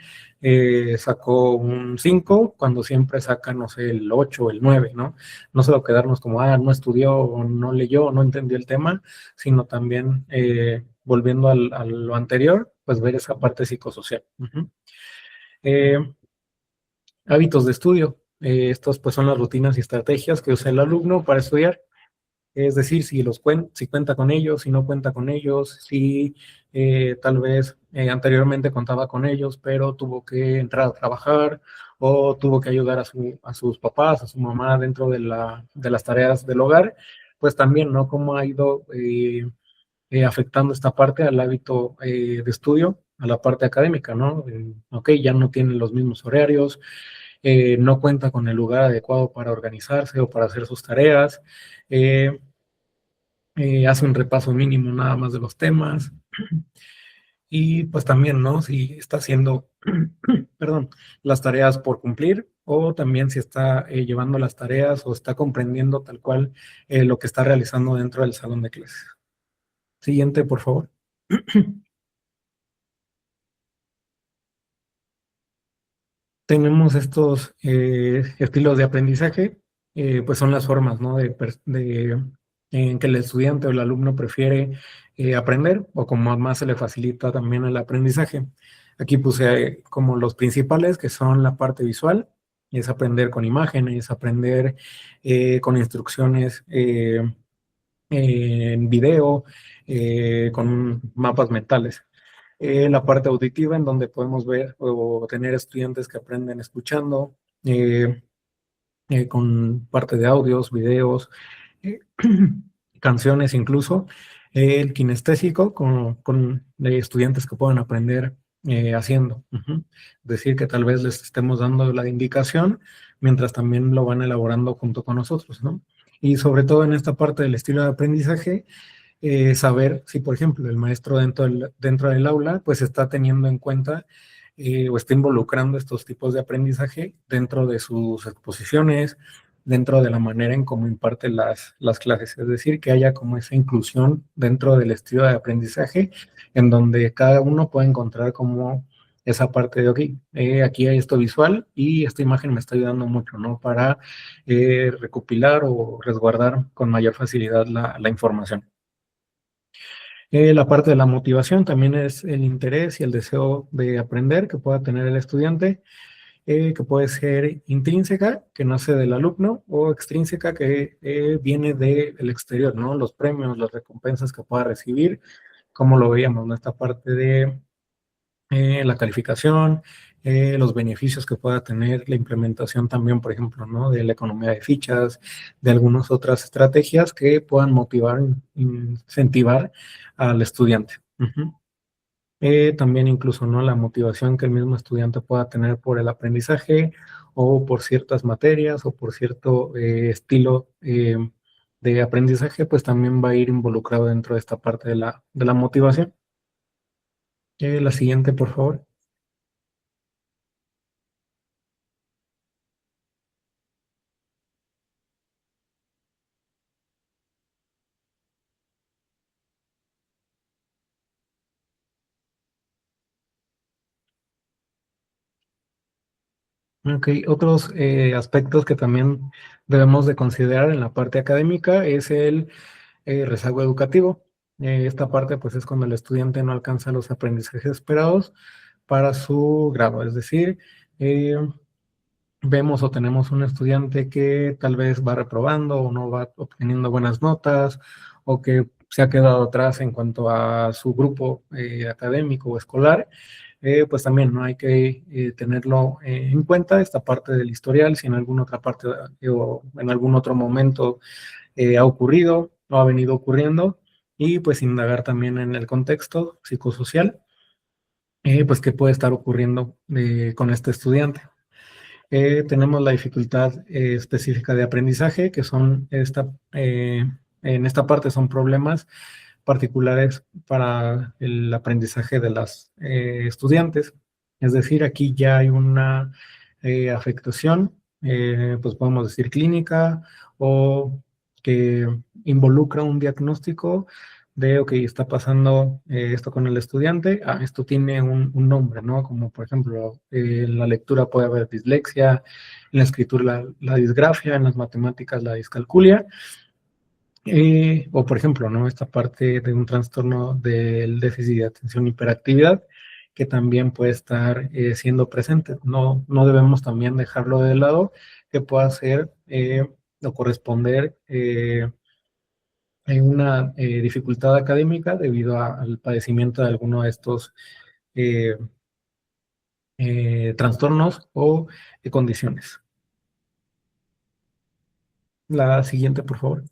sacó un 5, cuando siempre saca, no sé, el 8 o el 9, ¿no? No solo quedarnos como, no estudió, o no leyó, o no entendió el tema, sino también, volviendo a lo anterior, pues ver esa parte psicosocial. Eh, hábitos de estudio. Estos pues son las rutinas y estrategias que usa el alumno para estudiar. Es decir, si cuenta con ellos, si no cuenta con ellos, si tal vez anteriormente contaba con ellos, pero tuvo que entrar a trabajar o tuvo que ayudar a sus papás, a su mamá dentro de las tareas del hogar, pues también, ¿no? Cómo ha ido afectando esta parte al hábito de estudio, a la parte académica, ¿no? Ok, ya no tienen los mismos horarios, no cuenta con el lugar adecuado para organizarse o para hacer sus tareas. Hace un repaso mínimo nada más de los temas y pues también, ¿no? Si está haciendo, perdón, las tareas por cumplir o también si está llevando las tareas o está comprendiendo tal cual lo que está realizando dentro del salón de clases. Siguiente, por favor. Tenemos estos estilos de aprendizaje, pues son las formas, ¿no? En que el estudiante o el alumno prefiere aprender o como más se le facilita también el aprendizaje. Aquí puse como los principales, que son la parte visual, es aprender con imágenes, aprender con instrucciones en video, con mapas mentales. La parte auditiva, en donde podemos ver o tener estudiantes que aprenden escuchando, eh, con parte de audios, videos, eh, canciones incluso, el kinestésico con estudiantes que puedan aprender haciendo. Es decir, que tal vez les estemos dando la indicación mientras también lo van elaborando junto con nosotros, ¿no? Y sobre todo en esta parte del estilo de aprendizaje, saber si, por ejemplo, el maestro dentro del aula, pues está teniendo en cuenta o está involucrando estos tipos de aprendizaje dentro de sus exposiciones, dentro de la manera en cómo imparte las clases. Es decir, que haya como esa inclusión dentro del estilo de aprendizaje, en donde cada uno puede encontrar como esa parte de, ok, aquí hay esto visual y esta imagen me está ayudando mucho, ¿no? Para recopilar o resguardar con mayor facilidad la información. La parte de la motivación también es el interés y el deseo de aprender que pueda tener el estudiante, que puede ser intrínseca, que nace del alumno, o extrínseca, que viene del exterior, ¿no? Los premios, las recompensas que pueda recibir, como lo veíamos, ¿no? Esta parte de la calificación, los beneficios que pueda tener la implementación también, por ejemplo, ¿no? De la economía de fichas, de algunas otras estrategias que puedan motivar, incentivar al estudiante. También incluso, ¿no? La motivación que el mismo estudiante pueda tener por el aprendizaje o por ciertas materias o por cierto estilo de aprendizaje, pues también va a ir involucrado dentro de esta parte de la motivación. La siguiente, por favor. Ok, otros aspectos que también debemos de considerar en la parte académica es el rezago educativo. Esta parte pues es cuando el estudiante no alcanza los aprendizajes esperados para su grado, es decir, eh, vemos o tenemos un estudiante que tal vez va reprobando o no va obteniendo buenas notas o que se ha quedado atrás en cuanto a su grupo académico o escolar, pues también no hay que tenerlo en cuenta esta parte del historial, si en alguna otra parte o en algún otro momento ha ocurrido o ha venido ocurriendo, y pues indagar también en el contexto psicosocial, pues qué puede estar ocurriendo con este estudiante. Tenemos la dificultad específica de aprendizaje, que son en esta parte son problemas particulares para el aprendizaje de las estudiantes. Es decir, aquí ya hay una afectación, pues podemos decir clínica, o que involucra un diagnóstico de, ok, está pasando esto con el estudiante, esto tiene un nombre, ¿no? Como por ejemplo, en la lectura puede haber dislexia, en la escritura la disgrafia, en las matemáticas la discalculia, o por ejemplo, ¿no? Esta parte de un trastorno del déficit de atención y hiperactividad, que también puede estar siendo presente. No debemos también dejarlo de lado, que pueda ser o corresponder en una dificultad académica debido al padecimiento de alguno de estos eh, trastornos o condiciones. La siguiente, por favor.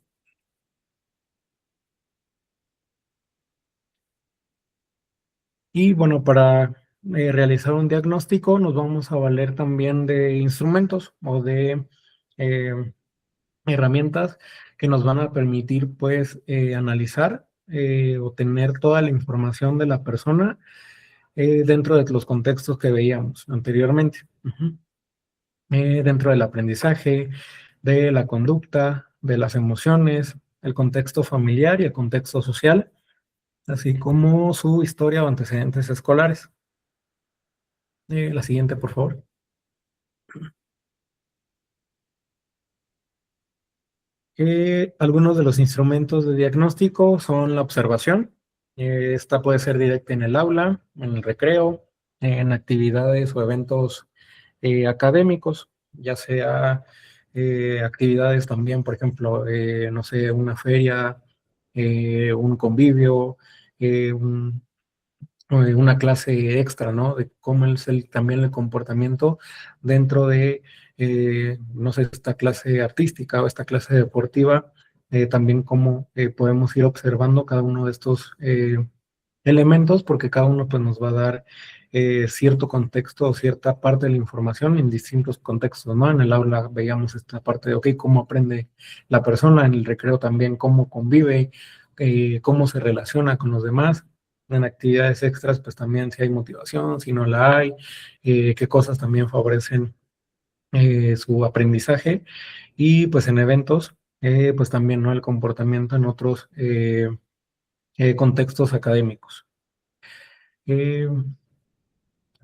Y bueno, para realizar un diagnóstico nos vamos a valer también de instrumentos o de eh, herramientas que nos van a permitir pues analizar o tener toda la información de la persona dentro de los contextos que veíamos anteriormente. Dentro del aprendizaje, de la conducta, de las emociones, el contexto familiar y el contexto social, así como su historia o antecedentes escolares. La siguiente, por favor. Algunos de los instrumentos de diagnóstico son la observación. Esta puede ser directa en el aula, en el recreo, en actividades o eventos académicos, ya sea actividades también, por ejemplo, no sé, una feria, un convivio, un una clase extra, ¿no? De cómo es también el comportamiento dentro de, no sé, esta clase artística o esta clase deportiva, también cómo podemos ir observando cada uno de estos elementos, porque cada uno pues, nos va a dar cierto contexto o cierta parte de la información en distintos contextos, ¿no? En el aula veíamos esta parte de, ok, cómo aprende la persona, en el recreo también cómo convive, cómo se relaciona con los demás. En actividades extras, pues también si hay motivación, si no la hay, qué cosas también favorecen su aprendizaje. Y pues en eventos, pues también, ¿no? El comportamiento en otros contextos académicos.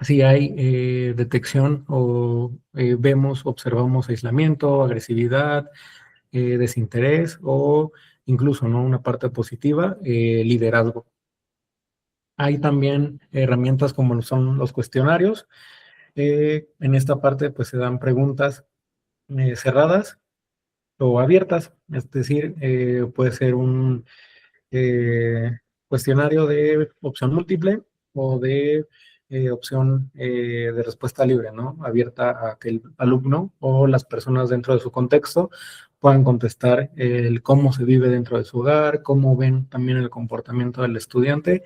Si hay detección o observamos aislamiento, agresividad, desinterés o incluso, ¿no? Una parte positiva, liderazgo. Hay también herramientas como son los cuestionarios. En esta parte pues se dan preguntas cerradas o abiertas, es decir, puede ser un cuestionario de opción múltiple o de opción de respuesta libre, ¿no? Abierta a que el alumno o las personas dentro de su contexto puedan contestar el cómo se vive dentro de su hogar, cómo ven también el comportamiento del estudiante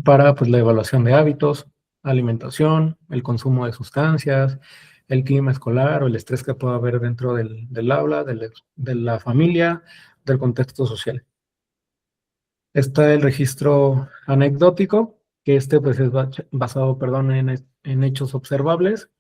para pues, la evaluación de hábitos, alimentación, el consumo de sustancias, el clima escolar o el estrés que pueda haber dentro del aula, de la familia, del contexto social. Está el registro anecdótico, que pues es basado, perdón, en hechos observables.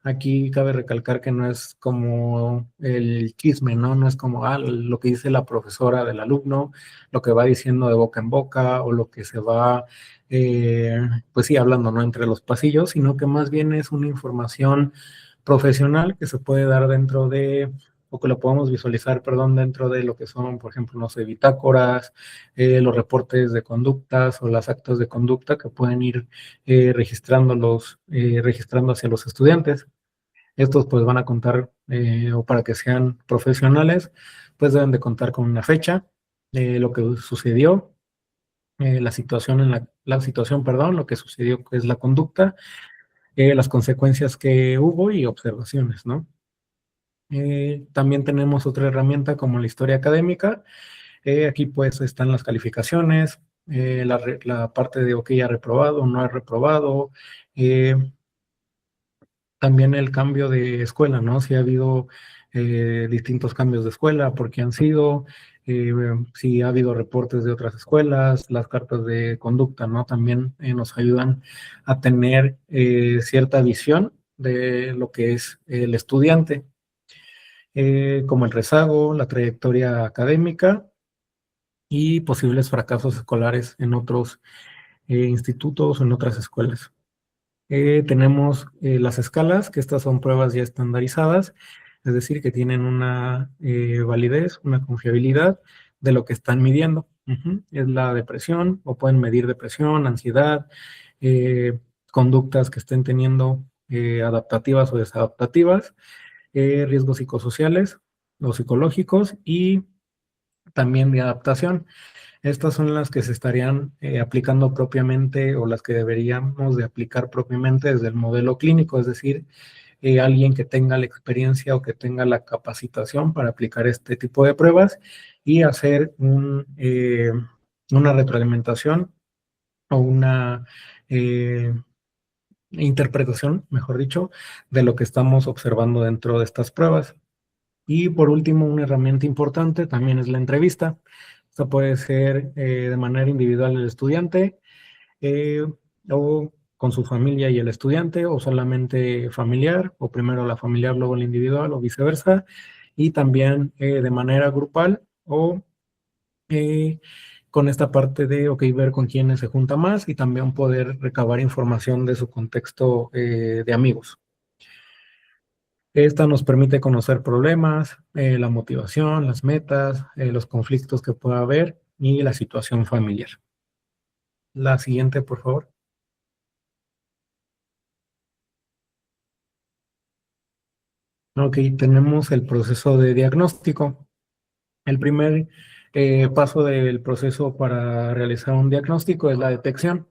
Aquí cabe recalcar que no es como el chisme, ¿no? No es como lo que dice la profesora del alumno, lo que va diciendo de boca en boca o lo que se va, pues sí, hablando, ¿no? Entre los pasillos, sino que más bien es una información profesional que se puede dar dentro de, o que lo podemos visualizar, perdón, dentro de lo que son, por ejemplo, no sé, bitácoras, los reportes de conductas o las actas de conducta que pueden ir registrando hacia los estudiantes. Estos pues van a contar, o para que sean profesionales, pues deben de contar con una fecha, lo que sucedió, la situación perdón, lo que sucedió, que es la conducta, las consecuencias que hubo y observaciones, ¿no? También tenemos otra herramienta como la historia académica. Aquí pues están las calificaciones, la parte de ok, ha reprobado, no ha reprobado, también el cambio de escuela, ¿no? Si ha habido distintos cambios de escuela, por qué han sido, si ha habido reportes de otras escuelas, las cartas de conducta, ¿no? También nos ayudan a tener cierta visión de lo que es el estudiante, como el rezago, la trayectoria académica y posibles fracasos escolares en otros institutos o en otras escuelas. Tenemos las escalas, que estas son pruebas ya estandarizadas, es decir, que tienen una validez, una confiabilidad de lo que están midiendo. Es la depresión, o pueden medir depresión, ansiedad, conductas que estén teniendo adaptativas o desadaptativas, riesgos psicosociales o psicológicos y también de adaptación. Estas son las que se estarían aplicando propiamente o las que deberíamos de aplicar propiamente desde el modelo clínico, es decir, alguien que tenga la experiencia o que tenga la capacitación para aplicar este tipo de pruebas y hacer una retroalimentación o una interpretación, mejor dicho, de lo que estamos observando dentro de estas pruebas. Y por último, una herramienta importante también es la entrevista. Esta puede ser de manera individual el estudiante o con su familia y el estudiante, o solamente familiar, o primero la familiar, luego el individual, o viceversa, y también de manera grupal o con esta parte de, ok, ver con quiénes se junta más y también poder recabar información de su contexto de amigos. Esta nos permite conocer problemas, la motivación, las metas, los conflictos que pueda haber y la situación familiar. La siguiente, por favor. Ok, tenemos el proceso de diagnóstico. El primer paso del proceso para realizar un diagnóstico es la detección.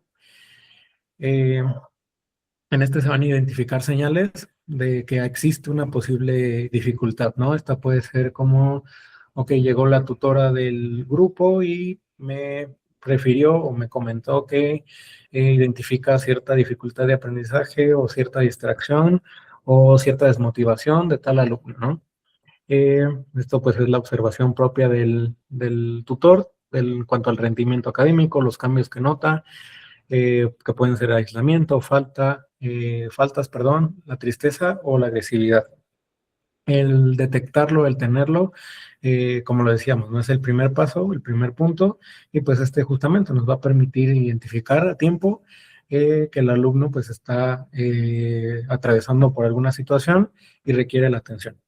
En este se van a identificar señales de que existe una posible dificultad, ¿no? Esta puede ser como, ok, llegó la tutora del grupo y me refirió o me comentó que identifica cierta dificultad de aprendizaje o cierta distracción o cierta desmotivación de tal alumno, ¿no? Esto pues es la observación propia del tutor en cuanto al rendimiento académico, los cambios que nota, que pueden ser aislamiento, faltas, perdón, la tristeza o la agresividad. El detectarlo, el tenerlo, como lo decíamos, no es el primer paso, el primer punto, y pues este justamente nos va a permitir identificar a tiempo que el alumno pues está atravesando por alguna situación y requiere la atención.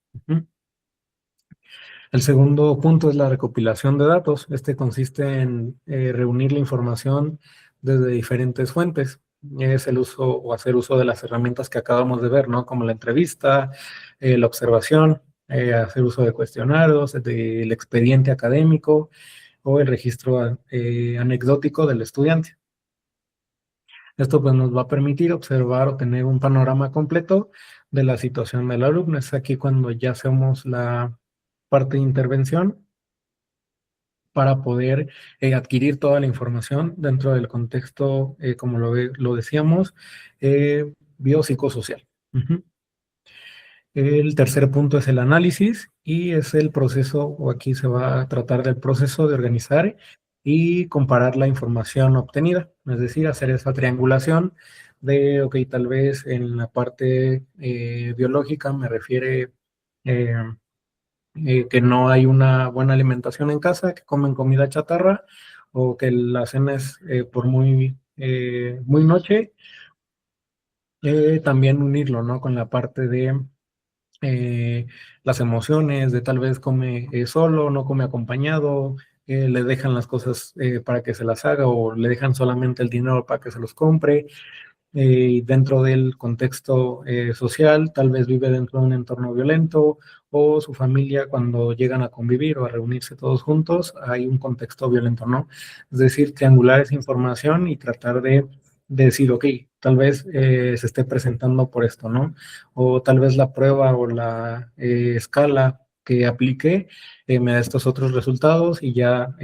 El segundo punto es la recopilación de datos. Este consiste en reunir la información desde diferentes fuentes. Es el uso o hacer uso de las herramientas que acabamos de ver, ¿no? Como la entrevista, la observación, hacer uso de cuestionarios, del expediente académico o el registro anecdótico del estudiante. Esto pues nos va a permitir observar o tener un panorama completo de la situación del alumno. Es aquí cuando ya hacemos la parte de intervención para poder adquirir toda la información dentro del contexto, como lo decíamos, biopsicosocial. El tercer punto es el análisis y es el proceso, o aquí se va a tratar del proceso de organizar y comparar la información obtenida, es decir, hacer esa triangulación de, ok, tal vez en la parte biológica me refiere eh, que no hay una buena alimentación en casa, que comen comida chatarra o que la cena es por muy noche. También unirlo, ¿no? Con la parte de las emociones, de tal vez come solo, no come acompañado, le dejan las cosas para que se las haga o le dejan solamente el dinero para que se los compre. Dentro del contexto social, tal vez vive dentro de un entorno violento o su familia cuando llegan a convivir o a reunirse todos juntos, hay un contexto violento, ¿no? Es decir, triangular esa información y tratar de decir, ok, tal vez se esté presentando por esto, ¿no? O tal vez la prueba o la escala que aplique me da estos otros resultados y ya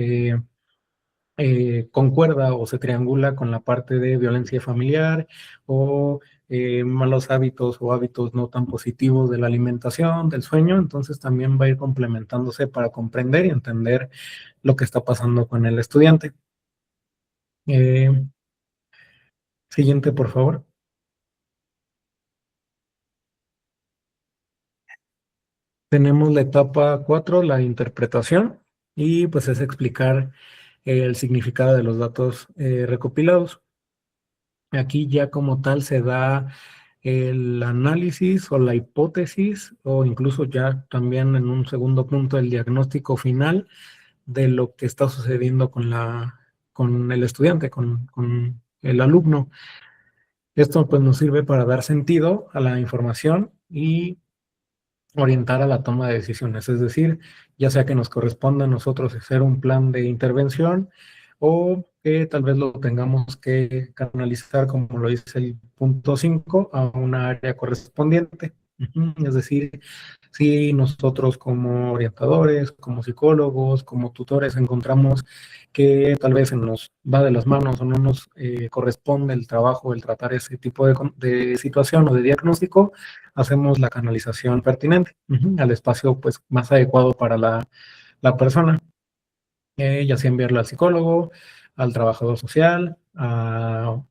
concuerda o se triangula con la parte de violencia familiar o malos hábitos o hábitos no tan positivos de la alimentación, del sueño, entonces también va a ir complementándose para comprender y entender lo que está pasando con el estudiante. Siguiente, por favor. Tenemos la etapa 4, la interpretación, y pues es explicar el significado de los datos recopilados. Aquí ya como tal se da el análisis o la hipótesis o incluso ya también en un segundo punto el diagnóstico final de lo que está sucediendo con el estudiante, con el alumno. Esto pues nos sirve para dar sentido a la información y orientar a la toma de decisiones, es decir, ya sea que nos corresponda a nosotros hacer un plan de intervención o que tal vez lo tengamos que canalizar, como lo dice el punto 5, a una área correspondiente. Es decir, si nosotros como orientadores, como psicólogos, como tutores encontramos que tal vez se nos va de las manos o no nos corresponde el trabajo, el tratar ese tipo de situación o de diagnóstico, hacemos la canalización pertinente al espacio pues, más adecuado para la persona, ya sea enviarlo al psicólogo, al trabajador social, al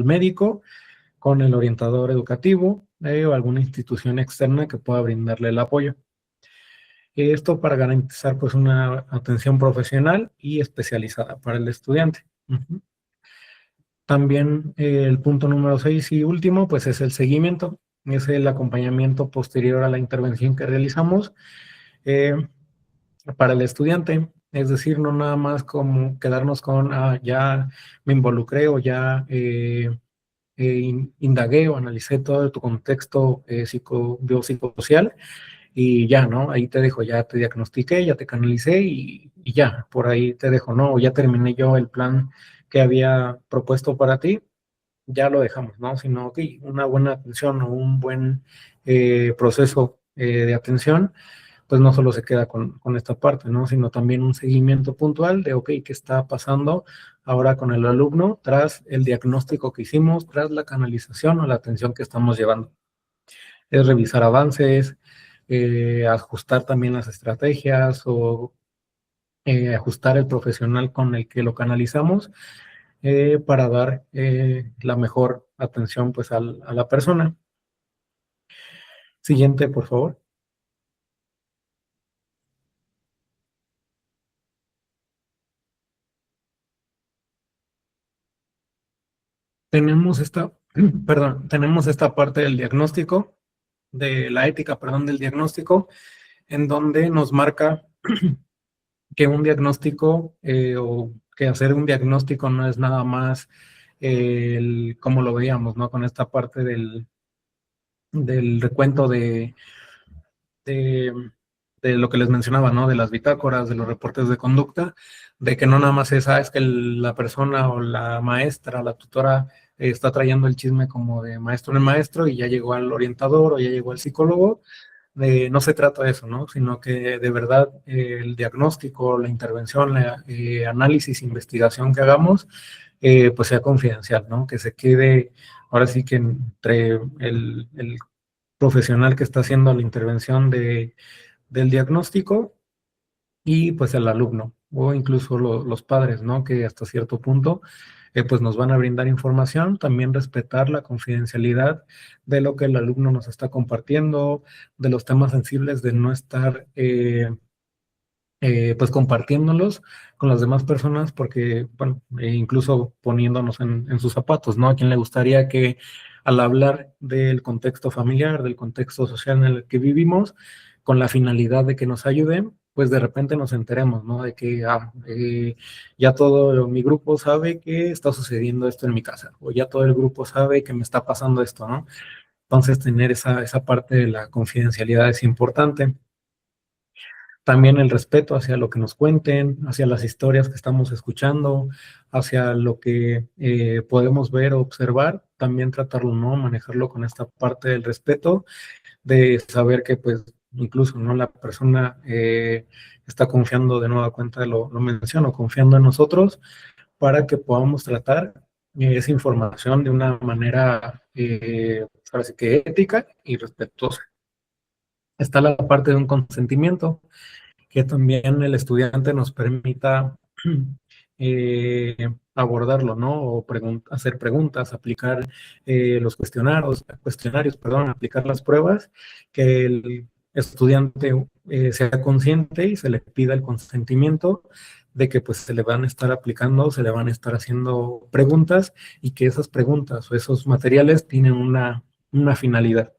médico, con el orientador educativo o alguna institución externa que pueda brindarle el apoyo. Esto para garantizar pues una atención profesional y especializada para el estudiante. También el punto número 6 y último pues es el seguimiento, es el acompañamiento posterior a la intervención que realizamos para el estudiante. Es decir, no nada más como quedarnos con, ya me involucré o ya indagué o analicé todo tu contexto biopsicosocial y ya, ¿no? Ahí te dejo, ya te diagnostiqué, ya te canalicé y ya, por ahí te dejo, ¿no? O ya terminé yo el plan que había propuesto para ti ya lo dejamos, ¿no? Sino, ok, una buena atención o un buen proceso de atención, pues no solo se queda con esta parte, ¿no? Sino también un seguimiento puntual de, ok, ¿qué está pasando ahora con el alumno tras el diagnóstico que hicimos, tras la canalización o la atención que estamos llevando? Es revisar avances, ajustar también las estrategias o ajustar el profesional con el que lo canalizamos para dar la mejor atención pues a la persona. Siguiente, por favor. Tenemos esta, perdón, tenemos esta parte del diagnóstico, de la ética, perdón, del diagnóstico, en donde nos marca que un diagnóstico o que hacer un diagnóstico no es nada más como lo veíamos, ¿no? Con esta parte del recuento de, de lo que les mencionaba, ¿no? De las bitácoras, de los reportes de conducta, de que no nada más es que la persona o la maestra, la tutora está trayendo el chisme como de maestro en maestro y ya llegó al orientador o ya llegó al psicólogo. No se trata de eso, ¿no? Sino que de verdad el diagnóstico, la intervención, la análisis, investigación que hagamos, pues sea confidencial, ¿no? Que se quede ahora sí que entre el profesional que está haciendo la intervención del diagnóstico y pues el alumno o incluso los padres, ¿no? Que hasta cierto punto pues nos van a brindar información, también respetar la confidencialidad de lo que el alumno nos está compartiendo, de los temas sensibles, de no estar pues compartiéndolos con las demás personas, porque, bueno, incluso poniéndonos en sus zapatos, ¿no? ¿A quién le gustaría que al hablar del contexto familiar, del contexto social en el que vivimos, con la finalidad de que nos ayuden, pues de repente nos enteremos, ¿no? De que ya todo mi grupo sabe que está sucediendo esto en mi casa, o ya todo el grupo sabe que me está pasando esto, ¿no? Entonces, tener esa parte de la confidencialidad es importante. También el respeto hacia lo que nos cuenten, hacia las historias que estamos escuchando, hacia lo que podemos ver o observar, también tratarlo, ¿no? Manejarlo con esta parte del respeto, de saber que pues incluso, ¿no? La persona está confiando, de nueva cuenta lo menciono, confiando en nosotros para que podamos tratar esa información de una manera, ahora sí que ética y respetuosa. Está la parte de un consentimiento, que también el estudiante nos permita abordarlo, ¿no? O hacer preguntas, aplicar los cuestionarios, perdón, aplicar las pruebas, que el estudiante sea consciente y se le pida el consentimiento de que pues se le van a estar aplicando, se le van a estar haciendo preguntas y que esas preguntas o esos materiales tienen una finalidad.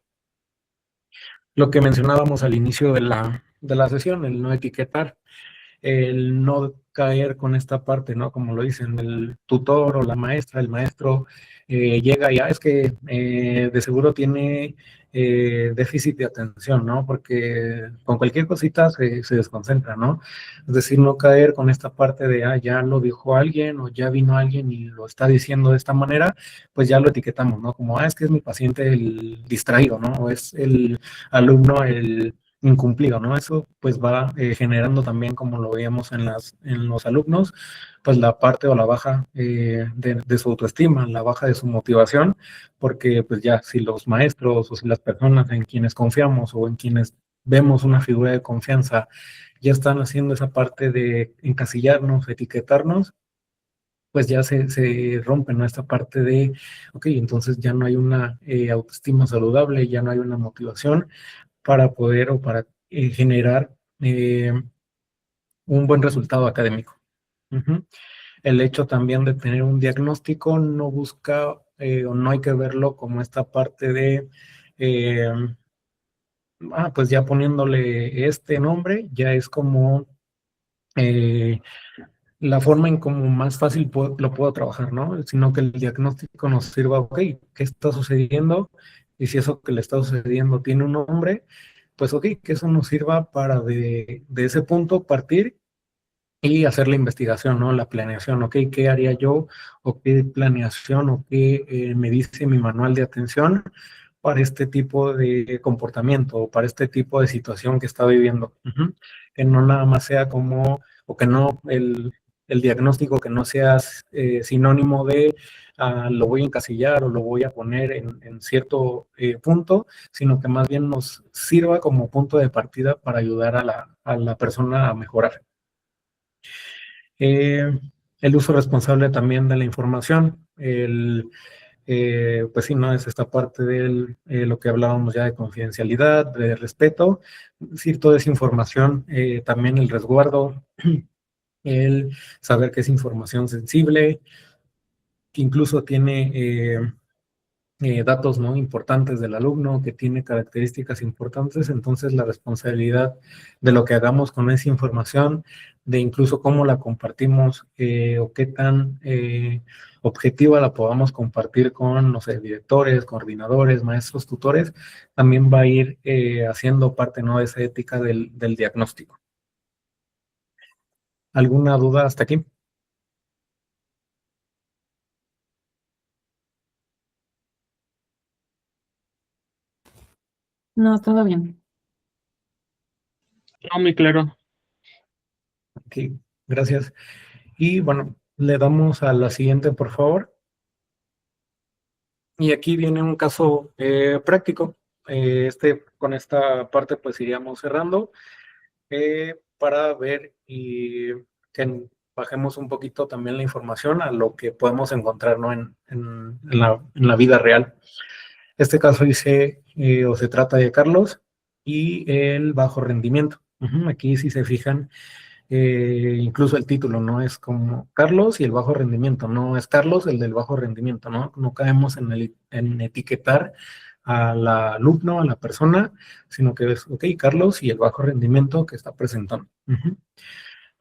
Lo que mencionábamos al inicio de la sesión, el no etiquetar, el no caer con esta parte, ¿no? Como lo dicen, el tutor o la maestra, el maestro llega y es que de seguro tiene déficit de atención, ¿no? Porque con cualquier cosita se desconcentra, ¿no? Es decir, no caer con esta parte de, ya lo dijo alguien o ya vino alguien y lo está diciendo de esta manera, pues ya lo etiquetamos, ¿no? Como, es que es mi paciente el distraído, ¿no? O es el alumno el incumplido, ¿no? Eso pues va generando también, como lo veíamos en los alumnos, pues la parte o la baja de su autoestima, la baja de su motivación, porque pues ya si los maestros o si las personas en quienes confiamos o en quienes vemos una figura de confianza ya están haciendo esa parte de encasillarnos, etiquetarnos, pues ya se rompe, ¿no? Esta parte de, ok, entonces ya no hay una autoestima saludable, ya no hay una motivación para poder o para generar un buen resultado académico. El hecho también de tener un diagnóstico no busca o no hay que verlo como esta parte de, pues ya poniéndole este nombre, ya es como la forma en cómo más fácil lo puedo trabajar, ¿no? Sino que el diagnóstico nos sirva, ok, ¿qué está sucediendo? Y si eso que le está sucediendo tiene un nombre, pues ok, que eso nos sirva para de ese punto partir y hacer la investigación, ¿no? La planeación, ¿ok? ¿Qué haría yo? ¿O qué planeación o qué me dice mi manual de atención para este tipo de comportamiento o para este tipo de situación que está viviendo? Ujú. Que no nada más sea como, o que no el diagnóstico que no sea sinónimo de lo voy a encasillar o lo voy a poner en cierto punto, sino que más bien nos sirva como punto de partida para ayudar a la persona a mejorar. Eh, el uso responsable también de la información, pues sí, no es esta parte de lo que hablábamos ya de confidencialidad, de respeto, es decir, toda esa información, también el resguardo, el saber que es información sensible, que incluso tiene datos, ¿no?, importantes del alumno, que tiene características importantes. Entonces la responsabilidad de lo que hagamos con esa información, de incluso cómo la compartimos o qué tan objetiva la podamos compartir con, no sé, directores, coordinadores, maestros, tutores, también va a ir haciendo parte, ¿no?, de esa ética del diagnóstico. ¿Alguna duda hasta aquí? No, todo bien. No, muy claro. Ok, gracias. Y bueno, le damos a la siguiente, por favor. Y aquí viene un caso práctico. Con esta parte pues iríamos cerrando para ver y que bajemos un poquito también la información a lo que podemos encontrar, ¿no?, en la vida real. Este caso dice, o se trata de Carlos y el bajo rendimiento. Ujú. Aquí si se fijan, incluso el título no es como Carlos y el bajo rendimiento, no es Carlos el del bajo rendimiento, ¿no? No caemos en etiquetar al alumno, a la persona, sino que es, ok, Carlos y el bajo rendimiento que está presentando. Ujú.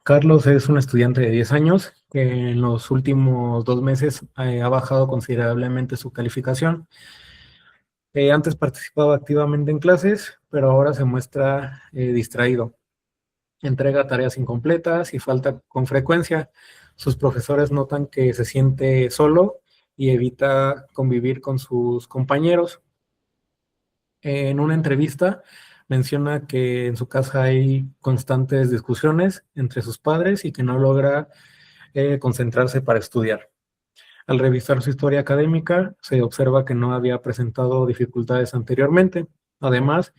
Carlos es un estudiante de 10 años que en los últimos 2 meses ha bajado considerablemente su calificación. Antes participaba activamente en clases, pero ahora se muestra distraído. Entrega tareas incompletas y falta con frecuencia. Sus profesores notan que se siente solo y evita convivir con sus compañeros. En una entrevista menciona que en su casa hay constantes discusiones entre sus padres y que no logra concentrarse para estudiar. Al revisar su historia académica, se observa que no había presentado dificultades anteriormente. Además,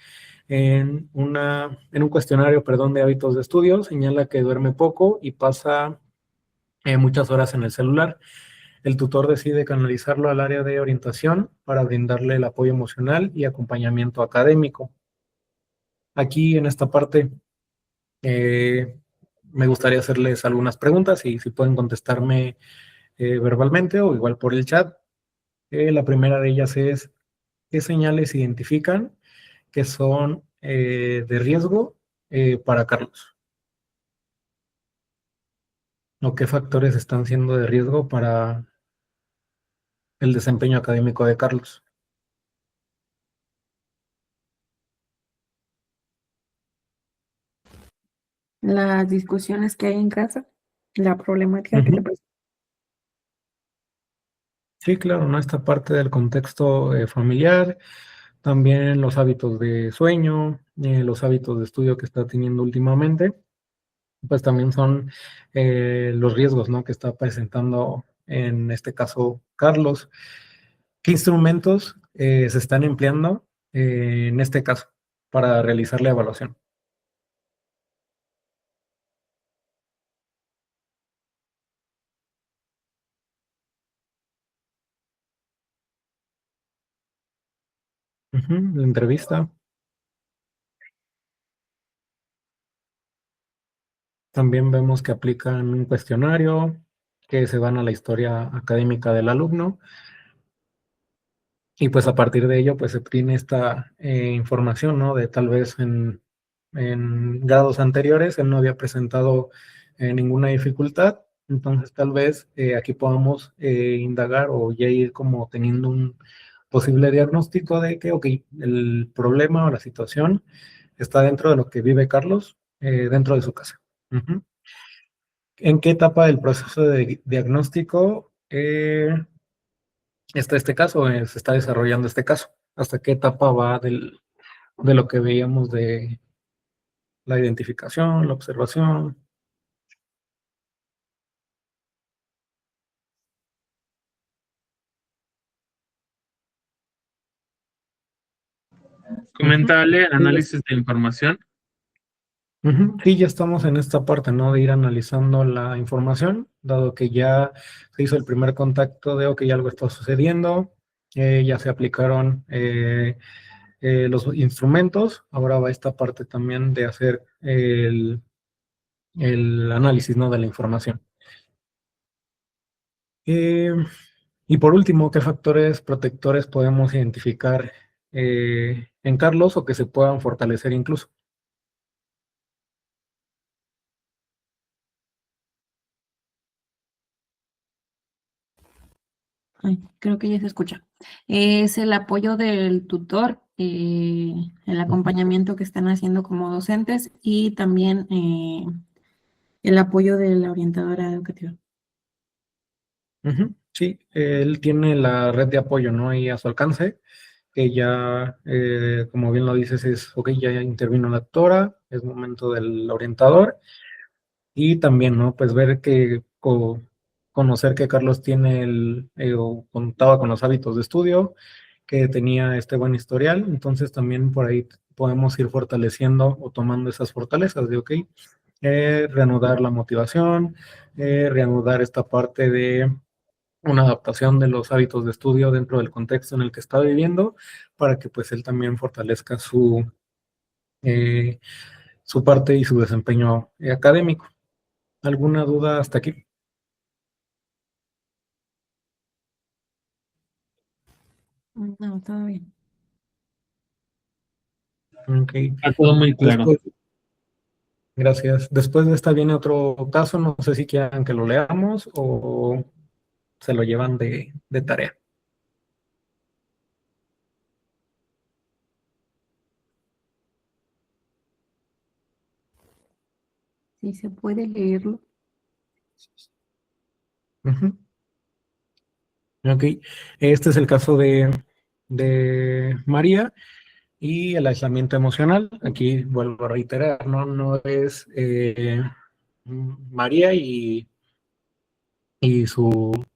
en un cuestionario, perdón, de hábitos de estudio, señala que duerme poco y pasa muchas horas en el celular. El tutor decide canalizarlo al área de orientación para brindarle el apoyo emocional y acompañamiento académico. Aquí en esta parte eh, me gustaría hacerles algunas preguntas y si pueden contestarme verbalmente o igual por el chat. La primera de ellas es, ¿qué señales identifican que son de riesgo para Carlos? ¿O qué factores están siendo de riesgo para el desempeño académico de Carlos? Las discusiones que hay en casa, la problemática que te Ujú. presenta. Sí, claro, ¿no? Esta parte del contexto familiar, también los hábitos de sueño, los hábitos de estudio que está teniendo últimamente, pues también son los riesgos, ¿no?, que está presentando en este caso Carlos. ¿Qué instrumentos se están empleando en este caso para realizar la evaluación? Ujú. La entrevista. También vemos que aplican un cuestionario, que se van a la historia académica del alumno y pues a partir de ello pues se obtiene esta información, ¿no?, de tal vez en grados anteriores él no había presentado ninguna dificultad, entonces tal vez aquí podamos indagar o ya ir como teniendo un posible diagnóstico de que, ok, el problema o la situación está dentro de lo que vive Carlos dentro de su casa. Ujú. ¿En qué etapa del proceso de diagnóstico está este caso? Se está desarrollando este caso. ¿Hasta qué etapa va de lo que veíamos de la identificación, la observación? Coméntale análisis de información. Sí, ya estamos en esta parte, ¿no? De ir analizando la información, dado que ya se hizo el primer contacto de, ok, algo está sucediendo, ya se aplicaron los instrumentos, ahora va esta parte también de hacer el análisis, ¿no? De la información. Eh, y por último, ¿qué factores protectores podemos identificar en Carlos o que se puedan fortalecer incluso? Ay, creo que ya se escucha. Es el apoyo del tutor, el acompañamiento que están haciendo como docentes y también el apoyo de la orientadora educativa. Sí, él tiene la red de apoyo, ¿no? Ahí a su alcance, que ya, como bien lo dices, ok, ya intervino la tutora, es momento del orientador, y también, ¿no? Pues ver que, conocer que Carlos tiene o contaba con los hábitos de estudio, que tenía este buen historial, entonces también por ahí podemos ir fortaleciendo o tomando esas fortalezas de, ok, reanudar la motivación, reanudar esta parte de una adaptación de los hábitos de estudio dentro del contexto en el que está viviendo, para que pues él también fortalezca eh, su parte y su desempeño académico. ¿Alguna duda hasta aquí? No, todo bien. Ok. Está todo muy claro. Gracias. Después de esta viene otro caso, no sé si quieran que lo leamos o se lo llevan de tarea. Sí, se puede leerlo. Ujú. Ok, este es el caso de María y el aislamiento emocional. Aquí vuelvo a reiterar, no es María y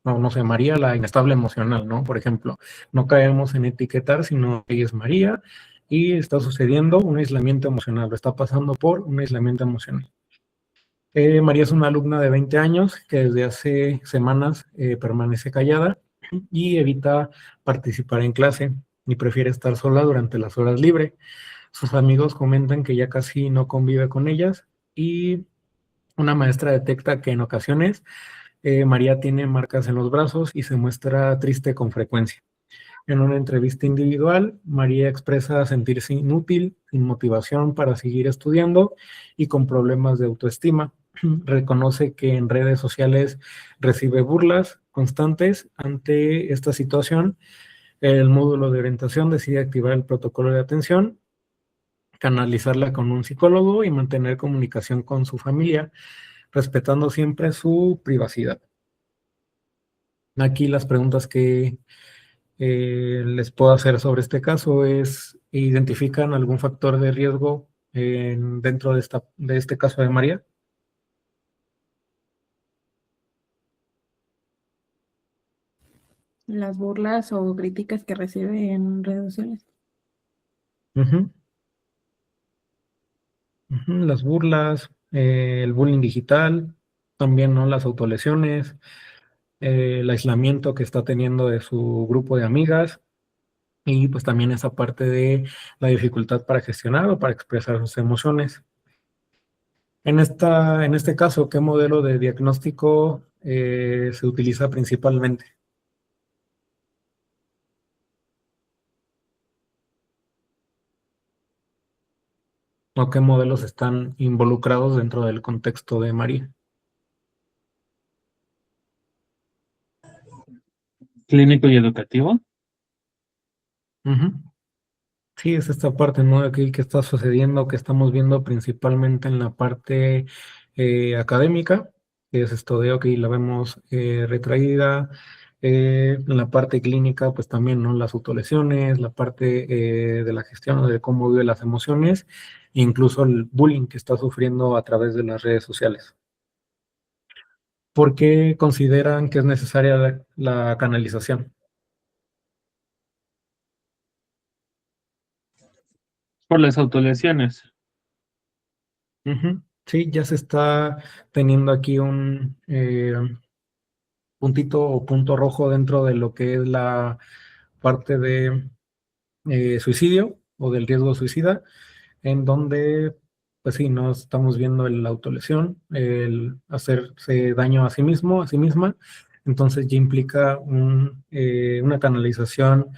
no sé, María la inestable emocional, ¿no? Por ejemplo, no caemos en etiquetar, sino ella es María y está sucediendo un aislamiento emocional, lo está pasando por un aislamiento emocional. María es una alumna de 20 años que desde hace semanas permanece callada y evita participar en clase y prefiere estar sola durante las horas libres. Sus amigos comentan que ya casi no convive con ellas y una maestra detecta que en ocasiones María tiene marcas en los brazos y se muestra triste con frecuencia. En una entrevista individual, María expresa sentirse inútil, sin motivación para seguir estudiando y con problemas de autoestima. Reconoce que en redes sociales recibe burlas constantes. Ante esta situación, el módulo de orientación decide activar el protocolo de atención, canalizarla con un psicólogo y mantener comunicación con su familia, respetando siempre su privacidad. Aquí las preguntas que les puedo hacer sobre este caso es, ¿identifican algún factor de riesgo dentro de este caso de María? Las burlas o críticas que recibe en redes sociales. Ujú, ujú, las burlas, el bullying digital, también, ¿no? Las autolesiones, el aislamiento que está teniendo de su grupo de amigas y pues también esa parte de la dificultad para gestionar o para expresar sus emociones. En este caso, ¿qué modelo de diagnóstico se utiliza principalmente? ¿O qué modelos están involucrados dentro del contexto de María? Clínico y educativo. Ujú. Sí, es esta parte, ¿no? De que está sucediendo, que estamos viendo principalmente en la parte académica, que es esto de, ok, la vemos retraída. En la parte clínica, pues también, ¿no? Las autolesiones, la parte de la gestión de cómo vive las emociones, e incluso el bullying que está sufriendo a través de las redes sociales. ¿Por qué consideran que es necesaria la canalización? Por las autolesiones. Ujú. Sí, ya se está teniendo aquí un puntito o punto rojo dentro de lo que es la parte de suicidio o del riesgo suicida, en donde, pues sí, no estamos viendo la autolesión, el hacerse daño a sí mismo, a sí misma, entonces ya implica una canalización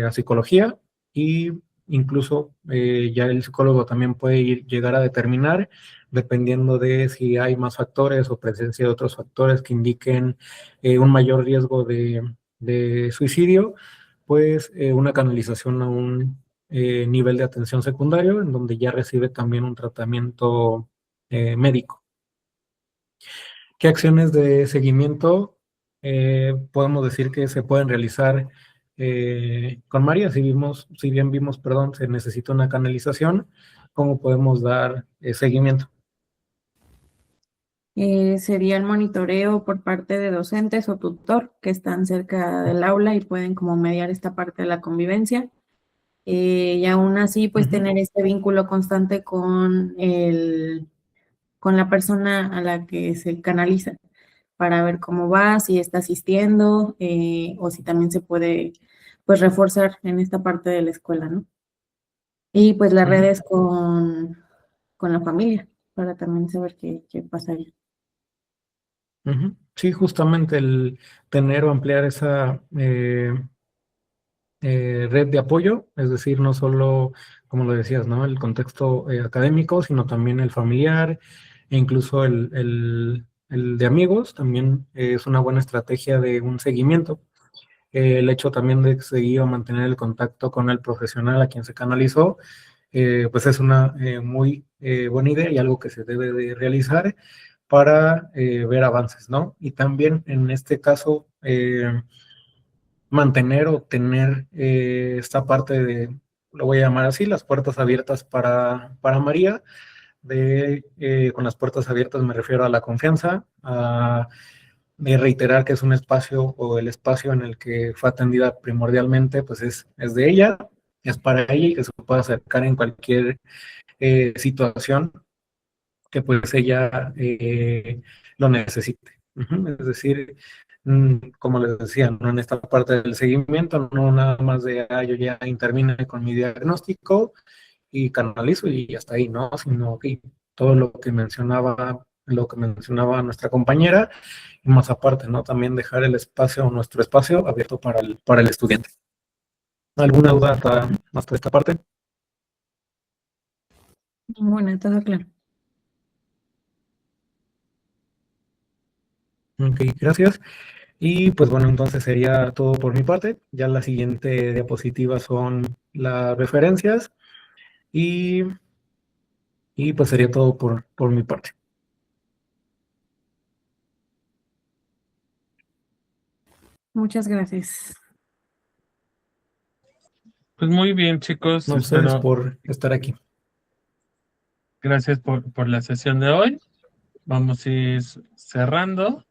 a psicología, y incluso ya el psicólogo también puede llegar a determinar, dependiendo de si hay más factores o presencia de otros factores que indiquen un mayor riesgo de suicidio, pues una canalización a un nivel de atención secundario, en donde ya recibe también un tratamiento médico. ¿Qué acciones de seguimiento podemos decir que se pueden realizar con María? Si bien vimos, perdón, se necesita una canalización, ¿cómo podemos dar seguimiento? Sería el monitoreo por parte de docentes o tutor que están cerca del aula y pueden como mediar esta parte de la convivencia. Y aún así, pues tener este vínculo constante con la persona a la que se canaliza para ver cómo va, si está asistiendo o si también se puede pues reforzar en esta parte de la escuela, ¿no? Y pues las redes con la familia para también saber qué pasa ahí. Sí, justamente el tener o ampliar esa red de apoyo, es decir, no solo, como lo decías, ¿no? El contexto académico, sino también el familiar, e incluso el de amigos, también es una buena estrategia de un seguimiento. El hecho también de seguir o mantener el contacto con el profesional a quien se canalizó, pues es una muy buena idea y algo que se debe de realizar para ver avances, ¿no? Y también en este caso, mantener o tener esta parte de, lo voy a llamar así, las puertas abiertas para María. Con las puertas abiertas me refiero a la confianza, de reiterar que es un espacio, o el espacio en el que fue atendida primordialmente, pues es de ella, es para ella, y que se pueda acercar en cualquier situación que pues ella lo necesite. Es decir, como les decía, no en esta parte del seguimiento, no nada más de, yo ya intervine con mi diagnóstico y canalizo y hasta ahí, ¿no? Sino que todo lo que mencionaba nuestra compañera, y más aparte, ¿no? También dejar el espacio, nuestro espacio abierto para el estudiante. ¿Alguna duda hasta esta parte? Bueno, todo claro. Ok, gracias. Y pues bueno, entonces sería todo por mi parte. Ya la siguiente diapositiva son las referencias, y, y pues sería todo por mi parte. Muchas gracias. Pues muy bien, chicos. No, ustedes Espero. por estar aquí. Gracias por la sesión de hoy. Vamos a ir cerrando.